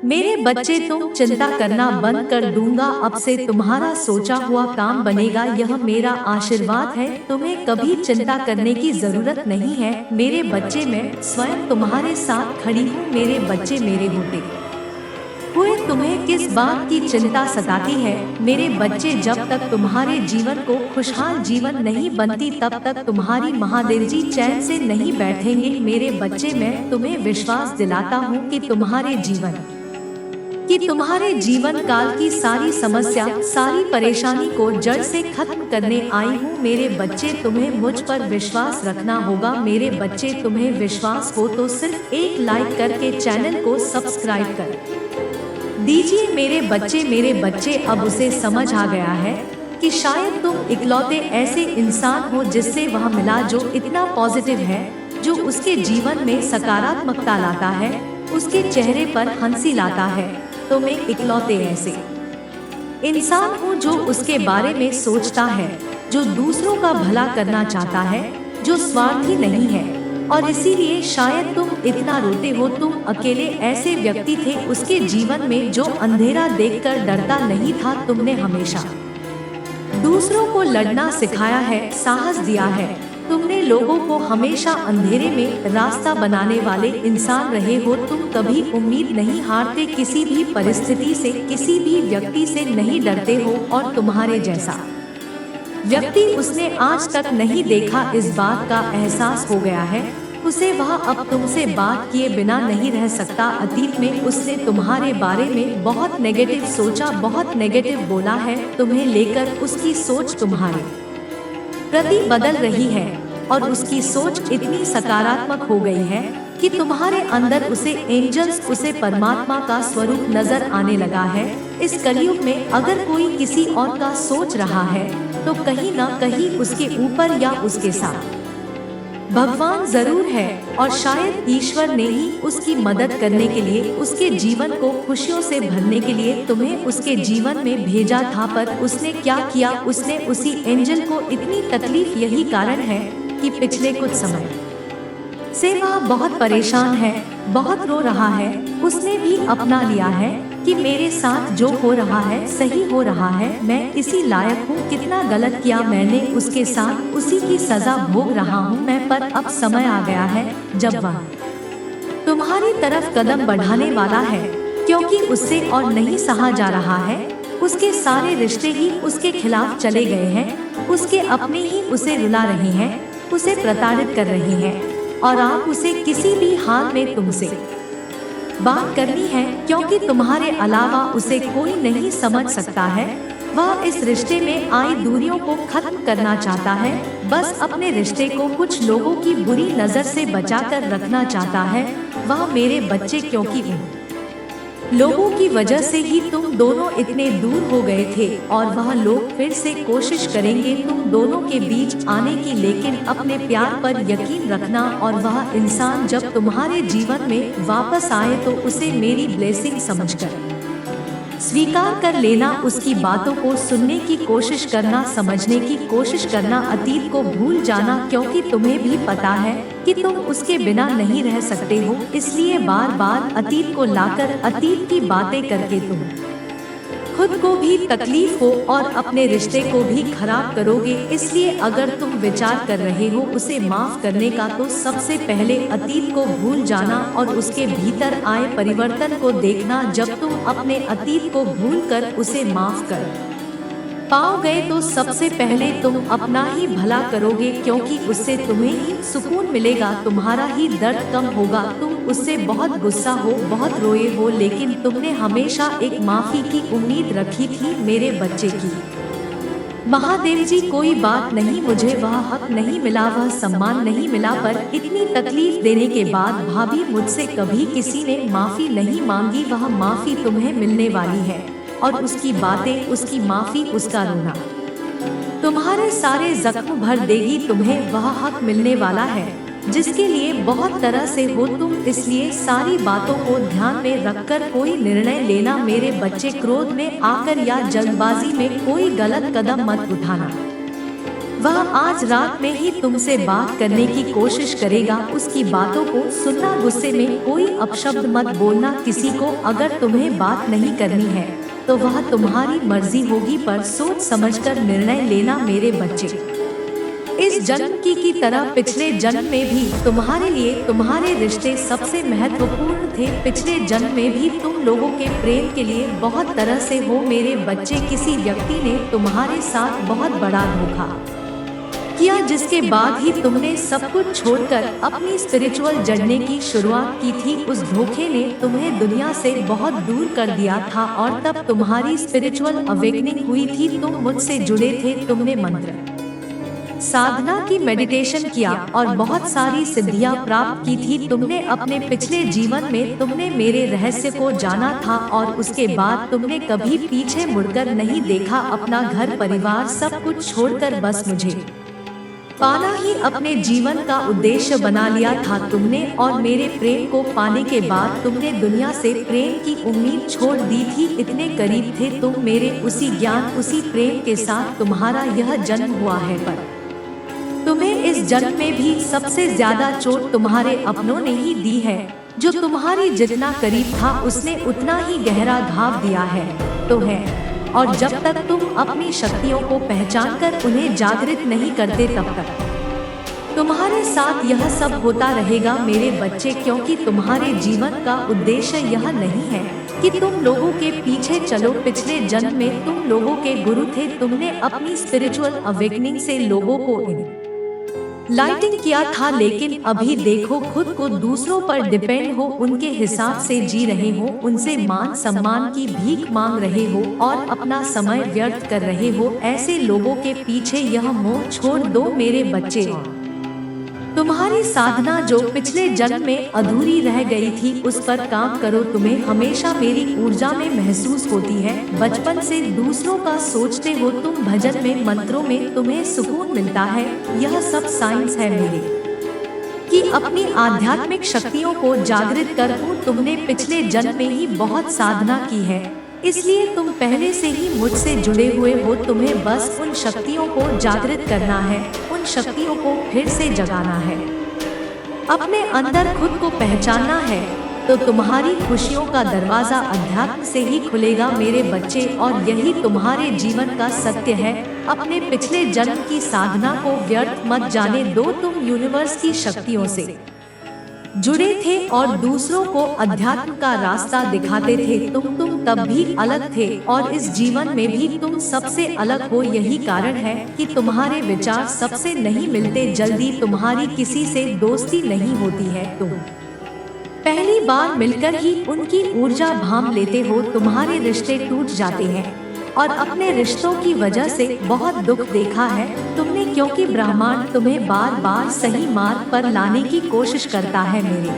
मेरे बच्चे, तुम चिंता करना बंद कर दूंगा। अब से तुम्हारा सोचा हुआ काम बनेगा, यह मेरा आशीर्वाद है। तुम्हें कभी चिंता करने की जरूरत नहीं है मेरे बच्चे, मैं स्वयं तुम्हारे साथ खड़ी हूँ। मेरे बच्चे, मेरे होते हुए तुम्हें किस बात की चिंता सताती है मेरे बच्चे? जब तक तुम्हारे जीवन को खुशहाल जीवन नहीं बनती, तब तक तुम्हारी महादेव जी चैन से नहीं बैठेंगे मेरे बच्चे। मैं तुम्हें विश्वास दिलाता हूँ कि तुम्हारे जीवन काल की सारी समस्या, सारी परेशानी को जड़ से खत्म करने आई हूँ मेरे बच्चे। तुम्हें मुझ पर विश्वास रखना होगा मेरे बच्चे। तुम्हें विश्वास हो तो सिर्फ एक लाइक करके चैनल को सब्सक्राइब कर दीजिए मेरे बच्चे। मेरे बच्चे, अब उसे समझ आ गया है कि शायद तुम इकलौते ऐसे इंसान हो जिससे वह मिला जो इतना पॉजिटिव है, जो उसके जीवन में सकारात्मकता लाता है, उसके चेहरे पर हंसी लाता है। तो मैं इकलौते ऐसे इंसान हूँ जो उसके बारे में सोचता है, जो दूसरों का भला करना चाहता है, जो स्वार्थी नहीं है। और इसीलिए शायद तुम इतना रोते हो। तुम अकेले ऐसे व्यक्ति थे उसके जीवन में जो अंधेरा देखकर डरता नहीं था। तुमने हमेशा दूसरों को लड़ना सिखाया है, साहस दिया है। तुमने लोगों को हमेशा अंधेरे में रास्ता बनाने वाले इंसान रहे हो। तुम कभी उम्मीद नहीं हारते, किसी भी परिस्थिति से, किसी भी व्यक्ति से नहीं डरते हो। और तुम्हारे जैसा व्यक्ति उसने आज तक नहीं देखा, इस बात का एहसास हो गया है उसे। वह अब तुमसे बात किए बिना नहीं रह सकता। अतीत में उसने तुम्हारे बारे में बहुत नेगेटिव सोचा, बहुत नेगेटिव बोला है। तुम्हें लेकर उसकी सोच तुम्हारे प्रति बदल रही है और उसकी सोच इतनी सकारात्मक हो गई है कि तुम्हारे अंदर उसे एंजल्स, उसे परमात्मा का स्वरूप नजर आने लगा है। इस कलयुग में अगर कोई किसी और का सोच रहा है तो कहीं ना कहीं उसके ऊपर या उसके साथ भगवान जरूर है। और शायद ईश्वर ने ही उसकी मदद करने के लिए, उसके जीवन को खुशियों से भरने के लिए तुम्हें उसके जीवन में भेजा था। पर उसने क्या किया? उसने उसी एंजल को इतनी तकलीफ, यही कारण है कि पिछले कुछ समय से वह बहुत परेशान है, बहुत रो रहा है। उसने भी अपना लिया है कि मेरे साथ जो हो रहा है सही हो रहा है, मैं इसी लायक हूँ। कितना गलत किया मैंने उसके साथ, उसी की सजा भोग रहा हूँ मैं। पर अब समय आ गया है जब वह तुम्हारी तरफ कदम बढ़ाने वाला है, क्योंकि उससे और नहीं सहा जा रहा है। उसके सारे रिश्ते ही उसके खिलाफ चले गए हैं, उसके अपने ही उसे रुला रहे हैं, उसे प्रताड़ित कर रहे हैं। और आप उसे किसी भी हाल में तुमसे बात करनी है, क्योंकि तुम्हारे अलावा उसे कोई नहीं समझ सकता है। वह इस रिश्ते में आई दूरियों को खत्म करना चाहता है, बस अपने रिश्ते को कुछ लोगों की बुरी नजर से बचाकर रखना चाहता है वह मेरे बच्चे, क्योंकि उन लोगों की वजह से ही तुम दोनों इतने दूर हो गए थे। और वह लोग फिर से कोशिश करेंगे तुम दोनों के बीच आने की, लेकिन अपने प्यार पर यकीन रखना। और वह इंसान जब तुम्हारे जीवन में वापस आए तो उसे मेरी ब्लेसिंग समझकर स्वीकार कर लेना, उसकी बातों को सुनने की कोशिश करना, समझने की कोशिश करना, अतीत को भूल जाना, क्योंकि तुम्हें भी पता है कि तुम उसके बिना नहीं रह सकते हो। इसलिए बार बार अतीत को लाकर, अतीत की बातें करके तुम खुद को भी तकलीफ हो और अपने रिश्ते को भी खराब करोगे। इसलिए अगर तुम विचार कर रहे हो उसे माफ करने का, तो सबसे पहले अतीत को भूल जाना और उसके भीतर आए परिवर्तन को देखना। जब तुम अपने अतीत को भूलकर उसे माफ कर पाओगे तो सबसे पहले तुम अपना ही भला करोगे, क्योंकि उससे तुम्हें ही सुकून मिलेगा, तुम्हारा ही दर्द कम होगा। तुम उससे बहुत गुस्सा हो, बहुत रोए हो, लेकिन तुमने हमेशा एक माफी की उम्मीद रखी थी मेरे बच्चे की। महादेव जी, कोई बात नहीं, मुझे वह हक नहीं मिला, वह सम्मान नहीं मिला, पर इतनी तकलीफ देने के बाद भाभी मुझसे कभी किसी ने माफी नहीं मांगी। वह माफी तुम्हें मिलने वाली है और उसकी बातें, उसकी माफी, उसका रोना तुम्हारे सारे जख्म भर देगी। तुम्हें वह हक मिलने वाला है जिसके लिए बहुत तरह से हो तुम। इसलिए सारी बातों को ध्यान में रखकर कोई निर्णय लेना मेरे बच्चे। क्रोध में आकर या जल्दबाजी में कोई गलत कदम मत उठाना। वह आज रात में ही तुमसे बात करने की कोशिश करेगा। उसकी बातों को सुनना, गुस्से में कोई अपशब्द मत बोलना किसी को। अगर तुम्हें बात नहीं करनी है तो वह तुम्हारी मर्जी होगी, पर सोच समझकर निर्णय लेना मेरे बच्चे। इस जन्म की तरह पिछले जन्म में भी तुम्हारे लिए तुम्हारे रिश्ते सबसे महत्वपूर्ण थे। पिछले जन्म में भी तुम लोगों के प्रेम के लिए बहुत तरह से हो मेरे बच्चे। किसी व्यक्ति ने तुम्हारे साथ बहुत बड़ा धोखा किया, जिसके बाद ही तुमने सब कुछ छोड़कर अपनी स्पिरिचुअल जर्नी की शुरुआत की थी। उस धोखे ने तुम्हें दुनिया से बहुत दूर कर दिया था और तब तुम्हारी स्पिरिचुअल अवेकनिंग हुई थी। तुम मुझसे जुड़े थे, तुमने मंत्र साधना की, मेडिटेशन किया और बहुत सारी सिद्धियां प्राप्त की थी। तुमने अपने पिछले जीवन में तुमने मेरे रहस्य को जाना था और उसके बाद तुमने कभी पीछे मुड़कर नहीं देखा। अपना घर परिवार सब कुछ छोड़कर बस मुझे पाना ही अपने जीवन का उद्देश्य बना लिया था तुमने। और मेरे प्रेम को पाने के बाद तुमने दुनिया से प्रेम की उम्मीद छोड़ दी थी। इतने करीब थे तुम मेरे, उसी ज्ञान उसी प्रेम के साथ तुम्हारा यह जन्म हुआ है। पर तुम्हें इस जन्म में भी सबसे ज्यादा चोट तुम्हारे अपनों ने ही दी है। जो तुम्हारी जितना करीब था उसने उतना ही गहरा घाव दिया है तो है। और जब तक तुम अपनी शक्तियों को पहचान कर उन्हें जागृत नहीं करते तब तक तुम्हारे साथ यह सब होता रहेगा मेरे बच्चे। क्योंकि तुम्हारे जीवन का उद्देश्य यह नहीं है कि तुम लोगों के पीछे चलो। पिछले जन्म में तुम लोगों के गुरु थे। तुमने अपनी स्पिरिचुअल अवेकनिंग से लोगों को लाइटिंग किया था, लेकिन अभी देखो खुद को दूसरों पर डिपेंड हो, उनके हिसाब से जी रहे हो, उनसे मान सम्मान की भीख मांग रहे हो और अपना समय व्यर्थ कर रहे हो। ऐसे लोगों के पीछे यह मोह छोड़ दो मेरे बच्चे। तुम्हारी साधना जो पिछले जन्म में अधूरी रह गई थी उस पर काम करो। तुम्हें हमेशा मेरी ऊर्जा में महसूस होती है। बचपन से दूसरों का सोचते हो तुम, भजन में मंत्रों में तुम्हें सुकून मिलता है। यह सब साइंस है मेरे कि अपनी आध्यात्मिक शक्तियों को जागृत कर हूँ। तुमने पिछले जन्म में ही बहुत साधना की है, इसलिए तुम पहले से ही मुझसे जुड़े हुए हो। तुम्हें बस उन शक्तियों को जागृत करना है, उन शक्तियों को फिर से जगाना है, अपने अंदर खुद को पहचानना है। तो तुम्हारी खुशियों का दरवाजा अध्यात्म से ही खुलेगा मेरे बच्चे। और यही तुम्हारे जीवन का सत्य है। अपने पिछले जन्म की साधना को व्यर्थ मत जाने दो। तुम यूनिवर्स की शक्तियों से जुड़े थे और दूसरों को अध्यात्म का रास्ता दिखाते थे। तुम तब भी अलग थे और इस जीवन में भी तुम सबसे अलग हो। यही कारण है कि तुम्हारे विचार सबसे नहीं मिलते। जल्दी तुम्हारी किसी से दोस्ती नहीं होती है। तुम पहली बार मिलकर ही उनकी ऊर्जा भांप लेते हो। तुम्हारे रिश्ते टूट जाते हैं और अपने रिश्तों की वजह से बहुत दुख देखा है तुमने। क्योंकि ब्रह्मांड तुम्हें बार बार सही मार्ग पर लाने की कोशिश करता है मेरे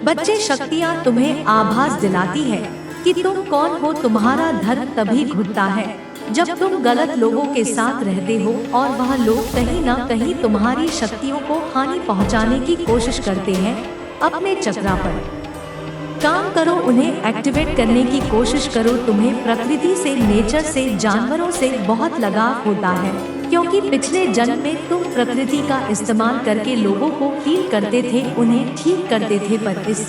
बच्चे। शक्तियाँ तुम्हें आभास दिलाती है कि तुम कौन हो। तुम्हारा धर्म तभी घुटता है जब तुम गलत लोगों के साथ रहते हो और वह लोग कहीं ना कहीं तुम्हारी शक्तियों को हानि पहुँचाने की कोशिश करते हैं। अपने चक्रा पर काम करो, उन्हें एक्टिवेट करने की कोशिश करो। तुम्हें प्रकृति से, नेचर से, जानवरों से बहुत लगाव होता है क्योंकि पिछले जन्म में तुम प्रकृति का इस्तेमाल करके लोगों को हील करते थे, उन्हें ठीक करते थे। पर इस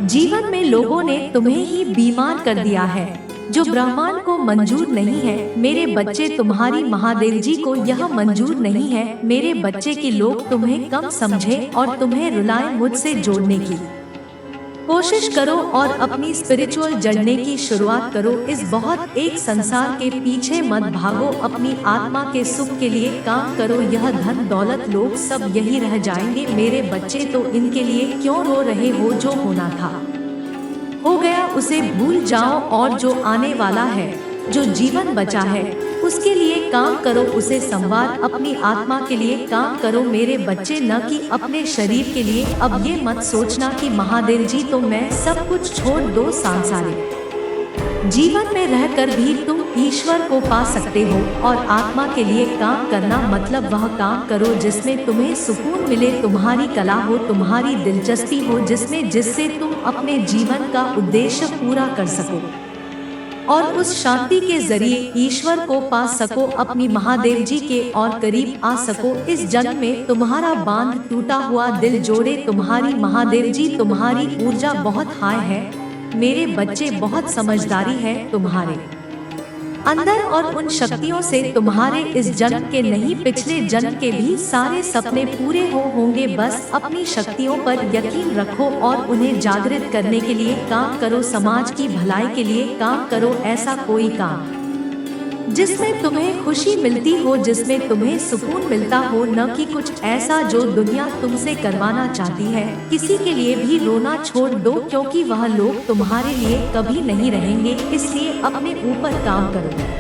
जीवन में लोगों ने तुम्हें ही बीमार कर दिया है, जो ब्रह्मांड को मंजूर नहीं है मेरे बच्चे। तुम्हारी महादेव जी को यह मंजूर नहीं है मेरे बच्चे कि लोग तुम्हें कम समझे और तुम्हें रुलाएं। मुझसे जोड़ने की कोशिश करो और अपनी स्पिरिचुअल जर्नी की शुरुआत करो। इस बहुत एक संसार के पीछे मत भागो, अपनी आत्मा के सुख के लिए काम करो। यह धन दौलत लोग सब यही रह जाएंगे मेरे बच्चे, तो इनके लिए क्यों रो रहे हो? जो होना था हो गया, उसे भूल जाओ और जो आने वाला है, जो जीवन बचा है, उसके लिए काम करो, उसे संवार। अपनी आत्मा के लिए काम करो मेरे बच्चे, न कि अपने शरीर के लिए। अब ये मत सोचना कि महादेव जी तो मैं सब कुछ छोड़ दो। सांसारिक जीवन में रहकर भी तुम ईश्वर को पा सकते हो और आत्मा के लिए काम करना मतलब वह काम करो जिसमें तुम्हें सुकून मिले, तुम्हारी कला हो, तुम्हारी दिलचस्पी हो, जिससे तुम अपने जीवन का उद्देश्य पूरा कर सको। और उस शांति के जरिए ईश्वर को पा सको, अपनी महादेव जी के और करीब आ सको। इस जन्म में तुम्हारा बांध टूटा हुआ दिल जोड़े तुम्हारी महादेव जी। तुम्हारी ऊर्जा बहुत हाई है मेरे बच्चे, बहुत समझदारी है तुम्हारे अंदर, और उन शक्तियों से तुम्हारे इस जन्म के नहीं पिछले जन्म के भी सारे सपने पूरे होंगे। बस अपनी शक्तियों पर यकीन रखो और उन्हें जागृत करने के लिए काम करो। समाज की भलाई के लिए काम करो। ऐसा कोई काम जिसमें तुम्हें खुशी मिलती हो, जिसमें तुम्हें सुकून मिलता हो, न कि कुछ ऐसा जो दुनिया तुमसे करवाना चाहती है। किसी के लिए भी रोना छोड़ दो, क्योंकि वह लोग तुम्हारे लिए कभी नहीं रहेंगे। इसलिए अपने ऊपर काम करो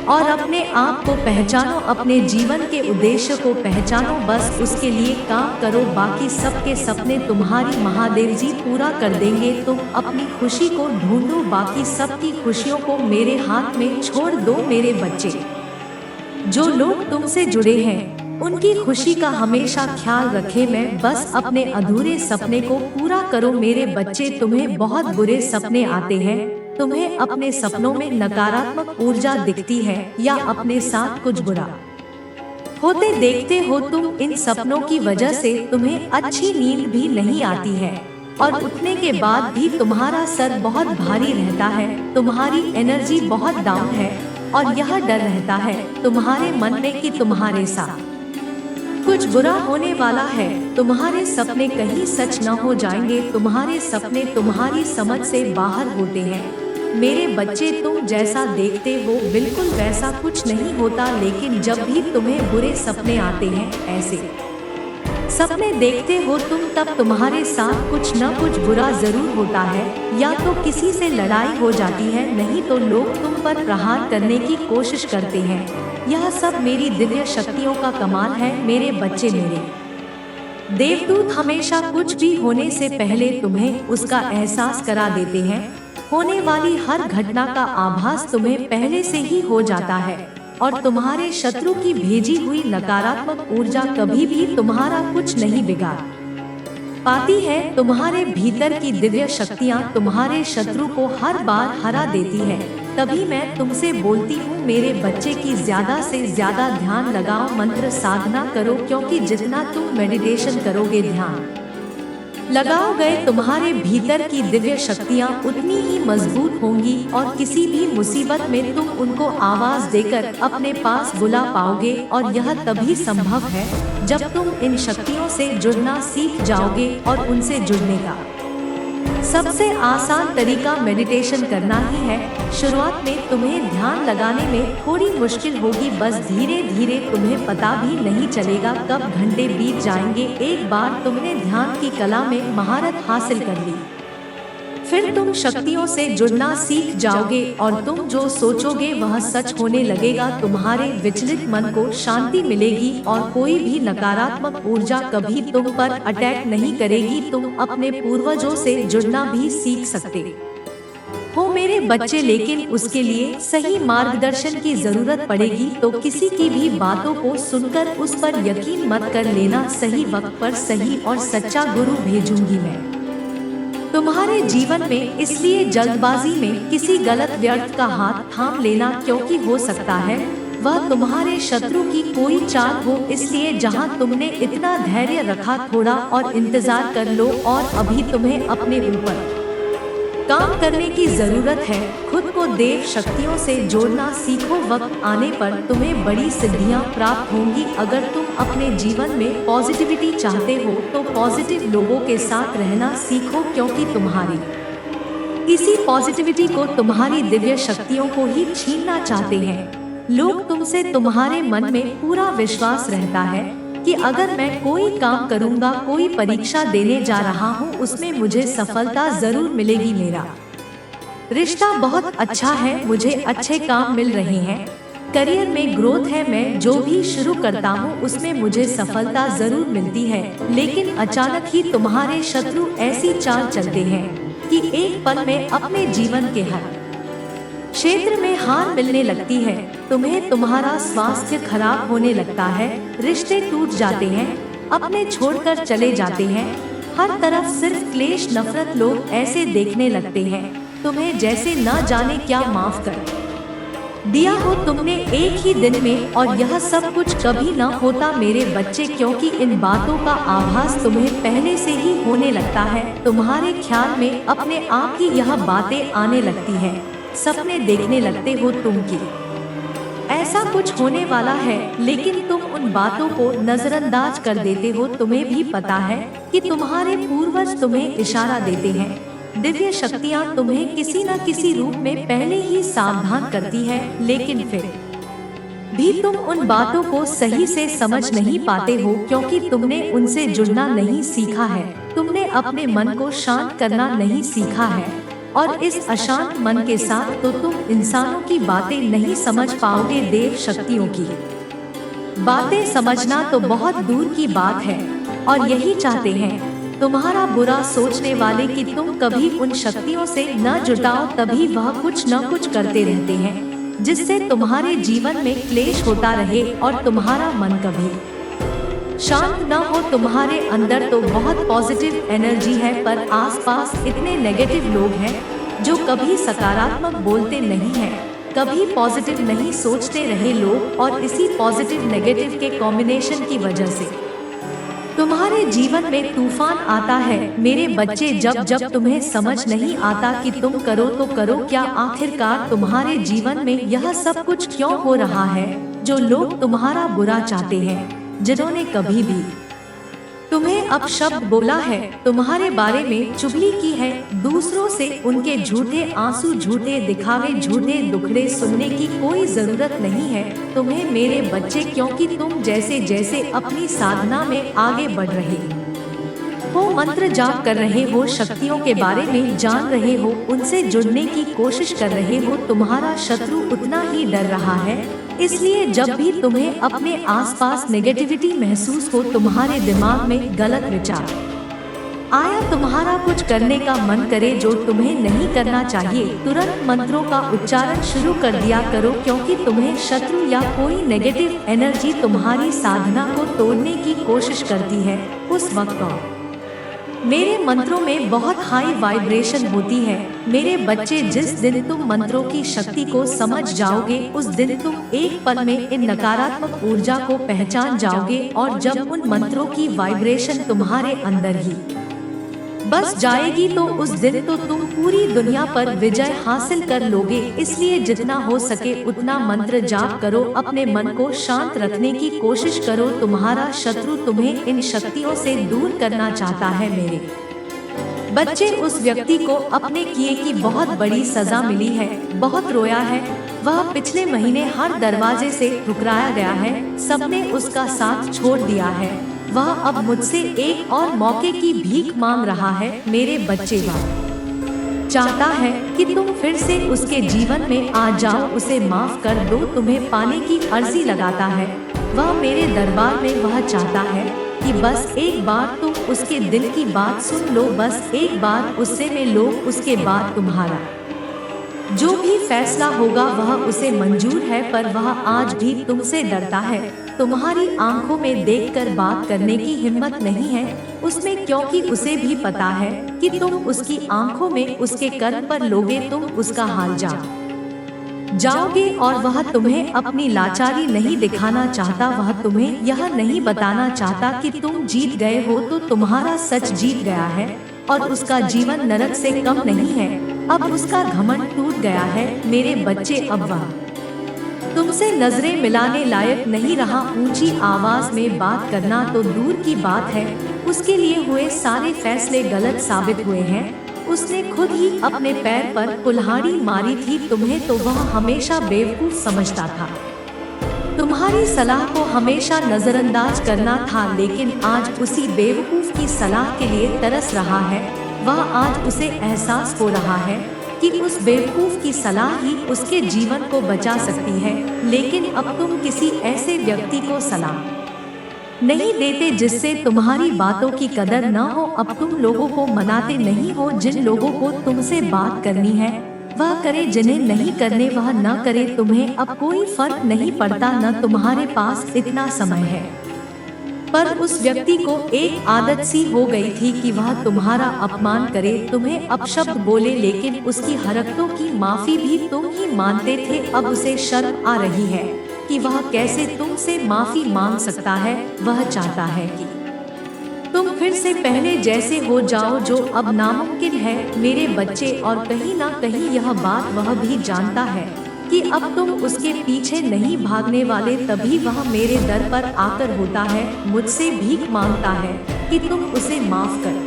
और अपने आप को पहचानो, अपने जीवन के उद्देश्य को पहचानो। बस उसके लिए काम करो। बाकी सबके सपने तुम्हारी महादेव जी पूरा कर देंगे। तुम अपनी खुशी को ढूंढो, बाकी सबकी खुशियों को मेरे हाथ में छोड़ दो। मेरे बच्चे, जो लोग तुमसे जुड़े हैं उनकी खुशी का हमेशा ख्याल रखे। मैं बस अपने अधूरे सपने को पूरा करो। मेरे बच्चे, तुम्हें बहुत बुरे सपने आते हैं, तुम्हें अपने सपनों में नकारात्मक ऊर्जा दिखती है या अपने साथ कुछ बुरा होते देखते हो तुम। इन सपनों की वजह से तुम्हें अच्छी नींद भी नहीं आती है और उठने के बाद भी तुम्हारा सर बहुत भारी रहता है। तुम्हारी एनर्जी बहुत डाउन है और यह डर रहता है तुम्हारे मन में कि तुम्हारे साथ कुछ बुरा होने वाला है। तुम्हारे सपने कहीं सच न हो जाएंगे। तुम्हारे सपने तुम्हारी समझ से बाहर होते हैं। मेरे बच्चे, तुम जैसा देखते हो बिल्कुल वैसा कुछ नहीं होता, लेकिन जब भी तुम्हें बुरे सपने आते हैं, ऐसे सपने देखते हो तुम, तब तुम्हारे साथ कुछ न कुछ बुरा जरूर होता है। या तो किसी से लड़ाई हो जाती है, नहीं तो लोग तुम पर प्रहार करने की कोशिश करते हैं। यह सब मेरी दिव्य शक्तियों का कमाल है। मेरे बच्चे, मेरे देवदूत हमेशा कुछ भी होने से पहले तुम्हें उसका एहसास करा देते हैं। होने वाली हर घटना का आभास तुम्हें पहले से ही हो जाता है और तुम्हारे शत्रु की भेजी हुई नकारात्मक ऊर्जा कभी भी तुम्हारा कुछ नहीं बिगाड़ पाती है। तुम्हारे भीतर की दिव्य शक्तियाँ तुम्हारे शत्रु को हर बार हरा देती है। तभी मैं तुमसे बोलती हूँ मेरे बच्चे की ज्यादा से ज्यादा ध्यान लगाओ, मंत्र साधना करो, क्योंकि जितना तुम मेडिटेशन करोगे, ध्यान लगाओगे, तुम्हारे भीतर की दिव्य शक्तियाँ उतनी ही मजबूत होंगी और किसी भी मुसीबत में तुम उनको आवाज देकर अपने पास बुला पाओगे। और यह तभी संभव है जब तुम इन शक्तियों से जुड़ना सीख जाओगे। और उनसे जुड़ने का सबसे आसान तरीका मेडिटेशन करना ही है। शुरुआत में तुम्हें ध्यान लगाने में थोड़ी मुश्किल होगी, बस धीरे धीरे तुम्हें पता भी नहीं चलेगा कब घंटे बीत जाएंगे। एक बार तुमने ध्यान की कला में महारत हासिल कर ली, फिर तुम शक्तियों से जुड़ना सीख जाओगे और तुम जो सोचोगे वह सच होने लगेगा। तुम्हारे विचलित मन को शांति मिलेगी और कोई भी नकारात्मक ऊर्जा कभी तुम पर अटैक नहीं करेगी। तुम अपने पूर्वजों से जुड़ना भी सीख सकते हो मेरे बच्चे, लेकिन उसके लिए सही मार्गदर्शन की जरूरत पड़ेगी। तो किसी की भी बातों को सुनकर उस पर यकीन मत कर लेना। सही वक्त पर सही और सच्चा गुरु भेजूंगी मैं तुम्हारे जीवन में। इसलिए जल्दबाजी में किसी गलत व्यर्थ का हाथ थाम लेना, क्योंकि हो सकता है वह तुम्हारे शत्रु की कोई चाल हो। इसलिए जहां तुमने इतना धैर्य रखा, थोड़ा और इंतजार कर लो। और अभी तुम्हें अपने ऊपर काम करने की जरूरत है। खुद को देव शक्तियों से जोड़ना सीखो। वक्त आने पर तुम्हें बड़ी सिद्धियां प्राप्त होंगी। अगर तुम अपने जीवन में पॉजिटिविटी चाहते हो तो पॉजिटिव लोगों के साथ रहना सीखो, क्योंकि तुम्हारी इसी पॉजिटिविटी को तुम्हारी दिव्य शक्तियों को ही छीनना चाहते हैं लोग तुमसे। तुम्हारे मन में पूरा विश्वास रहता है कि अगर मैं कोई काम करूंगा, कोई परीक्षा देने जा रहा हूँ, उसमें मुझे सफलता जरूर मिलेगी। मेरा रिश्ता बहुत अच्छा है, मुझे अच्छे काम मिल रहे हैं, करियर में ग्रोथ है, मैं जो भी शुरू करता हूँ उसमें मुझे सफलता जरूर मिलती है। लेकिन अचानक ही तुम्हारे शत्रु ऐसी चाल चलते हैं कि एक पल में अपने जीवन के हर क्षेत्र में हार मिलने लगती है। तुम्हें तुम्हारा स्वास्थ्य खराब होने लगता है, रिश्ते टूट जाते हैं, अपने छोड़कर चले जाते हैं। हर तरफ सिर्फ क्लेश, नफरत, लोग ऐसे देखने लगते हैं तुम्हें जैसे न जाने क्या माफ कर दिया हो तुमने एक ही दिन में, और यह सब कुछ कभी न होता मेरे बच्चे, क्योंकि इन बातों का आभास तुम्हें पहले से ही होने लगता है। तुम्हारे ख्याल में अपने आप ही यह बातें आने लगती है, सपने देखने लगते हो तुम की ऐसा कुछ होने वाला है, लेकिन तुम उन बातों को नजरअंदाज कर देते हो। तुम्हें भी पता है कि तुम्हारे पूर्वज तुम्हें इशारा देते हैं। दिव्य शक्तियाँ तुम्हें किसी न किसी रूप में पहले ही सावधान करती है, लेकिन फिर भी तुम उन बातों को सही से समझ नहीं पाते हो, क्योंकि तुमने उनसे जुड़ना नहीं सीखा है। तुमने अपने मन को शांत करना नहीं सीखा है, और इस अशांत मन के साथ तो तुम इंसानों की बातें नहीं समझ पाओगे। देव शक्तियों की बातें समझना तो बहुत दूर की बात है, और यही चाहते हैं तुम्हारा बुरा सोचने वाले कि तुम कभी उन शक्तियों से न जुटाओ। तभी वह कुछ न कुछ करते रहते हैं, जिससे तुम्हारे जीवन में क्लेश होता रहे और तुम्हारा मन कभी शांत न हो। तुम्हारे अंदर तो बहुत पॉजिटिव एनर्जी है, पर आसपास इतने नेगेटिव लोग हैं जो कभी सकारात्मक बोलते नहीं हैं, कभी पॉजिटिव नहीं सोचते रहे लोग, और इसी पॉजिटिव नेगेटिव के कॉम्बिनेशन की वजह से तुम्हारे जीवन में तूफान आता है। मेरे बच्चे, जब जब तुम्हें समझ नहीं आता कि तुम करो तो करो क्या, आखिरकार तुम्हारे जीवन में यह सब कुछ क्यों हो रहा है। जो लोग तुम्हारा बुरा चाहते हैं, जिन्होंने कभी भी तुम्हें अपशब्द बोला है, तुम्हारे बारे में चुगली की है दूसरों से, उनके झूठे आंसू, झूठे दिखावे, झूठे दुखड़े सुनने की कोई जरूरत नहीं है तुम्हें मेरे बच्चे, क्योंकि तुम जैसे जैसे अपनी साधना में आगे बढ़ रहे हो, मंत्र जाप कर रहे हो, शक्तियों के बारे में जान रहे हो, उनसे जुड़ने की कोशिश कर रहे हो, तुम्हारा शत्रु उतना ही डर रहा है। इसलिए जब भी तुम्हें अपने आसपास नेगेटिविटी महसूस हो, तुम्हारे दिमाग में गलत विचार आया, तुम्हारा कुछ करने का मन करे जो तुम्हें नहीं करना चाहिए, तुरंत मंत्रों का उच्चारण शुरू कर दिया करो, क्योंकि तुम्हें शत्रु या कोई नेगेटिव एनर्जी तुम्हारी साधना को तोड़ने की कोशिश करती है। उस वक्त मेरे मंत्रों में बहुत हाई वाइब्रेशन होती है। मेरे बच्चे, जिस दिन तुम मंत्रों की शक्ति को समझ जाओगे, उस दिन तुम एक पल में इन नकारात्मक ऊर्जा को पहचान जाओगे, और जब उन मंत्रों की वाइब्रेशन तुम्हारे अंदर ही बस जाएगी, तो उस दिन तो तुम पूरी दुनिया पर विजय हासिल कर लोगे। इसलिए जितना हो सके उतना मंत्र जाप करो, अपने मन को शांत रखने की कोशिश करो। तुम्हारा शत्रु तुम्हें इन शक्तियों से दूर करना चाहता है। मेरे बच्चे, उस व्यक्ति को अपने किए की बहुत बड़ी सजा मिली है, बहुत रोया है। वह पिछले महीने हर दरवाजे से ठुकराया गया है, सबने उसका साथ छोड़ दिया है। वह अब मुझसे एक और मौके की भीख मांग रहा है। मेरे बच्चे, वह चाहता है कि तुम फिर से उसके जीवन में आ जाओ, उसे माफ कर दो, तुम्हें पाने की अर्जी लगाता है। वह मेरे दरबार में वह चाहता है कि बस एक बार तुम उसके दिल की बात सुन लो, बस एक बार उससे मिल लो, उसके बाद तुम्हारा जो भी फैसला होगा वह उसे मंजूर है। पर वह आज भी तुमसे डरता है, तुम्हारी आंखों में देखकर बात करने की हिम्मत नहीं है उसमें, क्योंकि उसे भी पता है कि तुम उसकी आंखों में उसके कर्म पर लोगे, तुम उसका हाल जाओगे, और वह तुम्हें अपनी लाचारी नहीं दिखाना चाहता। वह तुम्हें यह नहीं बताना चाहता कि तुम जीत गए हो, तो तुम्हारा सच जीत गया है, और उसका जीवन नरक से कम नहीं है। अब उसका घमंड टूट गया है। मेरे बच्चे, अब वह तुमसे नजरें मिलाने लायक नहीं रहा। ऊंची आवाज में बात करना तो दूर की बात है, उसके लिए हुए सारे फैसले गलत साबित हुए हैं। उसने खुद ही अपने पैर पर कुल्हाड़ी मारी थी। तुम्हें तो वह हमेशा बेवकूफ समझता था, तुम्हारी सलाह को हमेशा नजरअंदाज करना था, लेकिन आज उसी बेवकूफ की सलाह के लिए तरस रहा है। वह आज उसे एहसास हो रहा है कि उस बेवकूफ की सलाह ही उसके जीवन को बचा सकती है। लेकिन अब तुम किसी ऐसे व्यक्ति को सलाह नहीं देते जिससे तुम्हारी बातों की कदर न हो। अब तुम लोगों को मनाते नहीं हो। जिन लोगों को तुमसे बात करनी है वह करे, जिन्हें नहीं करने वह न करे। तुम्हें अब कोई फर्क नहीं पड़ता, न तुम्हारे पास इतना समय है पर उस व्यक्ति को एक आदत सी हो गई थी कि वह तुम्हारा अपमान करे, तुम्हें अपशब्द बोले, लेकिन उसकी हरकतों की माफी भी तुम ही मानते थे। अब उसे शर्म आ रही है कि वह कैसे तुमसे माफी मांग सकता है। वह चाहता है कि तुम फिर से पहले जैसे हो जाओ, जो अब नामुमकिन है मेरे बच्चे। और कहीं ना कहीं यह बात वह भी जानता है कि अब तुम उसके पीछे नहीं भागने वाले। तभी वह मेरे दर पर आकर होता है, मुझसे भीख मांगता है कि तुम उसे माफ कर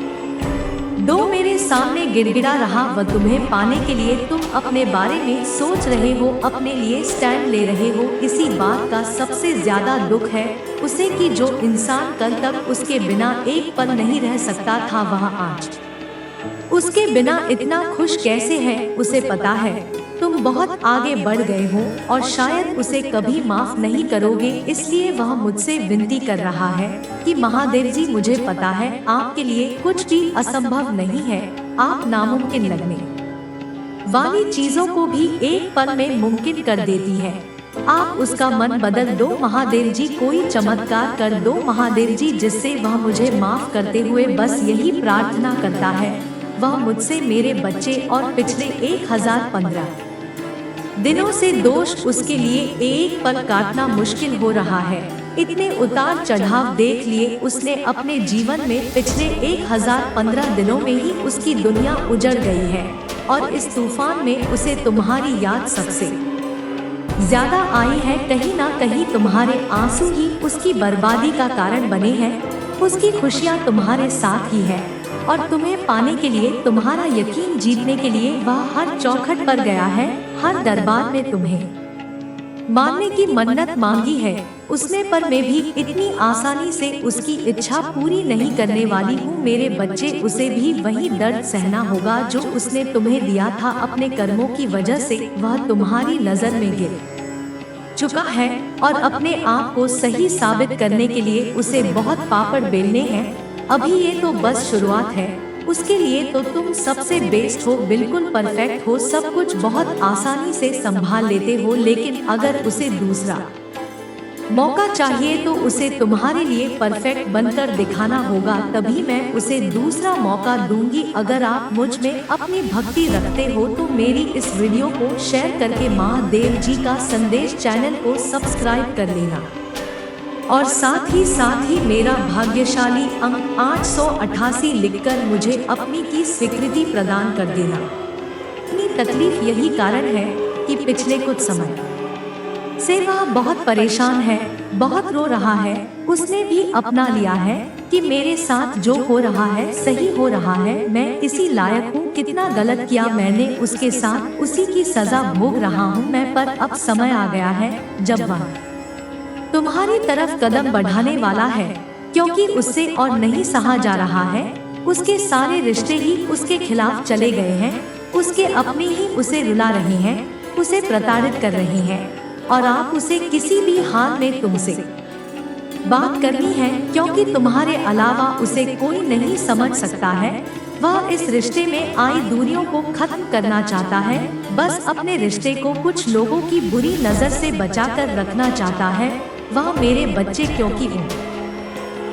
दो। मेरे सामने गिड़गिड़ा रहा। वह तुम्हें पाने के लिए तुम अपने बारे में सोच रहे हो, अपने लिए स्टैंड ले रहे हो। इसी बात का सबसे ज्यादा दुख है उसे कि जो इंसान कल तक उसके बिना एक पल नहीं रह सकता था, वह आज उसके बिना इतना खुश कैसे है। उसे पता है तुम बहुत आगे बढ़ गए हो और शायद उसे कभी माफ नहीं करोगे, इसलिए वह मुझसे विनती कर रहा है कि महादेव जी, मुझे पता है आपके लिए कुछ भी असंभव नहीं है। आप नामुमकिन लगने वाली चीजों को भी एक पल में मुमकिन कर देती है। आप उसका मन बदल दो महादेव जी, कोई चमत्कार कर दो महादेव जी, जिससे वह मुझे माफ करते हुए बस यही प्रार्थना करता है। वह मुझसे मेरे बच्चे और पिछले 1015 दिनों से दोष उसके लिए एक पल काटना मुश्किल हो रहा है। इतने उतार चढ़ाव देख लिए उसने अपने जीवन में। पिछले 1015 दिनों में ही उसकी दुनिया उजड़ गई है और इस तूफान में उसे तुम्हारी याद सबसे ज्यादा आई है। कहीं ना कहीं तुम्हारे आंसू ही उसकी बर्बादी का कारण बने हैं। उसकी खुशियाँ तुम्हारे साथ ही है और तुम्हें पाने के लिए, तुम्हारा यकीन जीतने के लिए वह हर चौखट पर गया है। हर दरबार में तुम्हें मानने की मन्नत मांगी है उसने, पर मैं भी इतनी आसानी से उसकी इच्छा पूरी नहीं करने वाली हूँ मेरे बच्चे। उसे भी वही दर्द सहना होगा जो उसने तुम्हें दिया था। अपने कर्मों की वजह से वह तुम्हारी नजर में गिर चुका है और अपने आप को सही साबित करने के लिए उसे बहुत पापड़ बेलने हैं। अभी ये तो बस शुरुआत है, उसके लिए तो तुम सबसे बेस्ट हो, बिल्कुल परफेक्ट हो, सब कुछ बहुत आसानी से संभाल लेते हो। लेकिन अगर उसे दूसरा मौका चाहिए तो उसे तुम्हारे लिए परफेक्ट बनकर दिखाना होगा, तभी मैं उसे दूसरा मौका दूंगी। अगर आप मुझ में अपनी भक्ति रखते हो तो मेरी इस वीडियो को शेयर करके महादेव जी का संदेश चैनल को सब्सक्राइब कर लेना और साथ ही मेरा भाग्यशाली अंक 888 लिखकर मुझे अपनी की स्वीकृति प्रदान कर देना। इतनी तकलीफ यही कारण है कि पिछले कुछ समय से वह बहुत परेशान है, बहुत रो रहा है। उसने भी अपना लिया है कि मेरे साथ जो हो रहा है सही हो रहा है, मैं इसी लायक हूँ। कितना गलत किया मैंने उसके साथ, उसी की सजा भोग रहा हूँ मैं। पर अब समय आ गया है जब वह तुम्हारी तरफ कदम बढ़ाने वाला है, क्योंकि उससे और नहीं सहा जा रहा है। उसके सारे रिश्ते ही उसके खिलाफ चले गए हैं, उसके अपने ही उसे रुला रहे हैं, उसे प्रताड़ित कर रहे हैं और आप उसे किसी भी हाल में तुमसे बात करनी है, क्योंकि तुम्हारे अलावा उसे कोई नहीं समझ सकता है। वह इस रिश्ते में आई दूरियों को खत्म करना चाहता है, बस अपने रिश्ते को कुछ लोगों की बुरी नजर से बचाकर रखना चाहता है। वह मेरे बच्चे, क्योंकि उन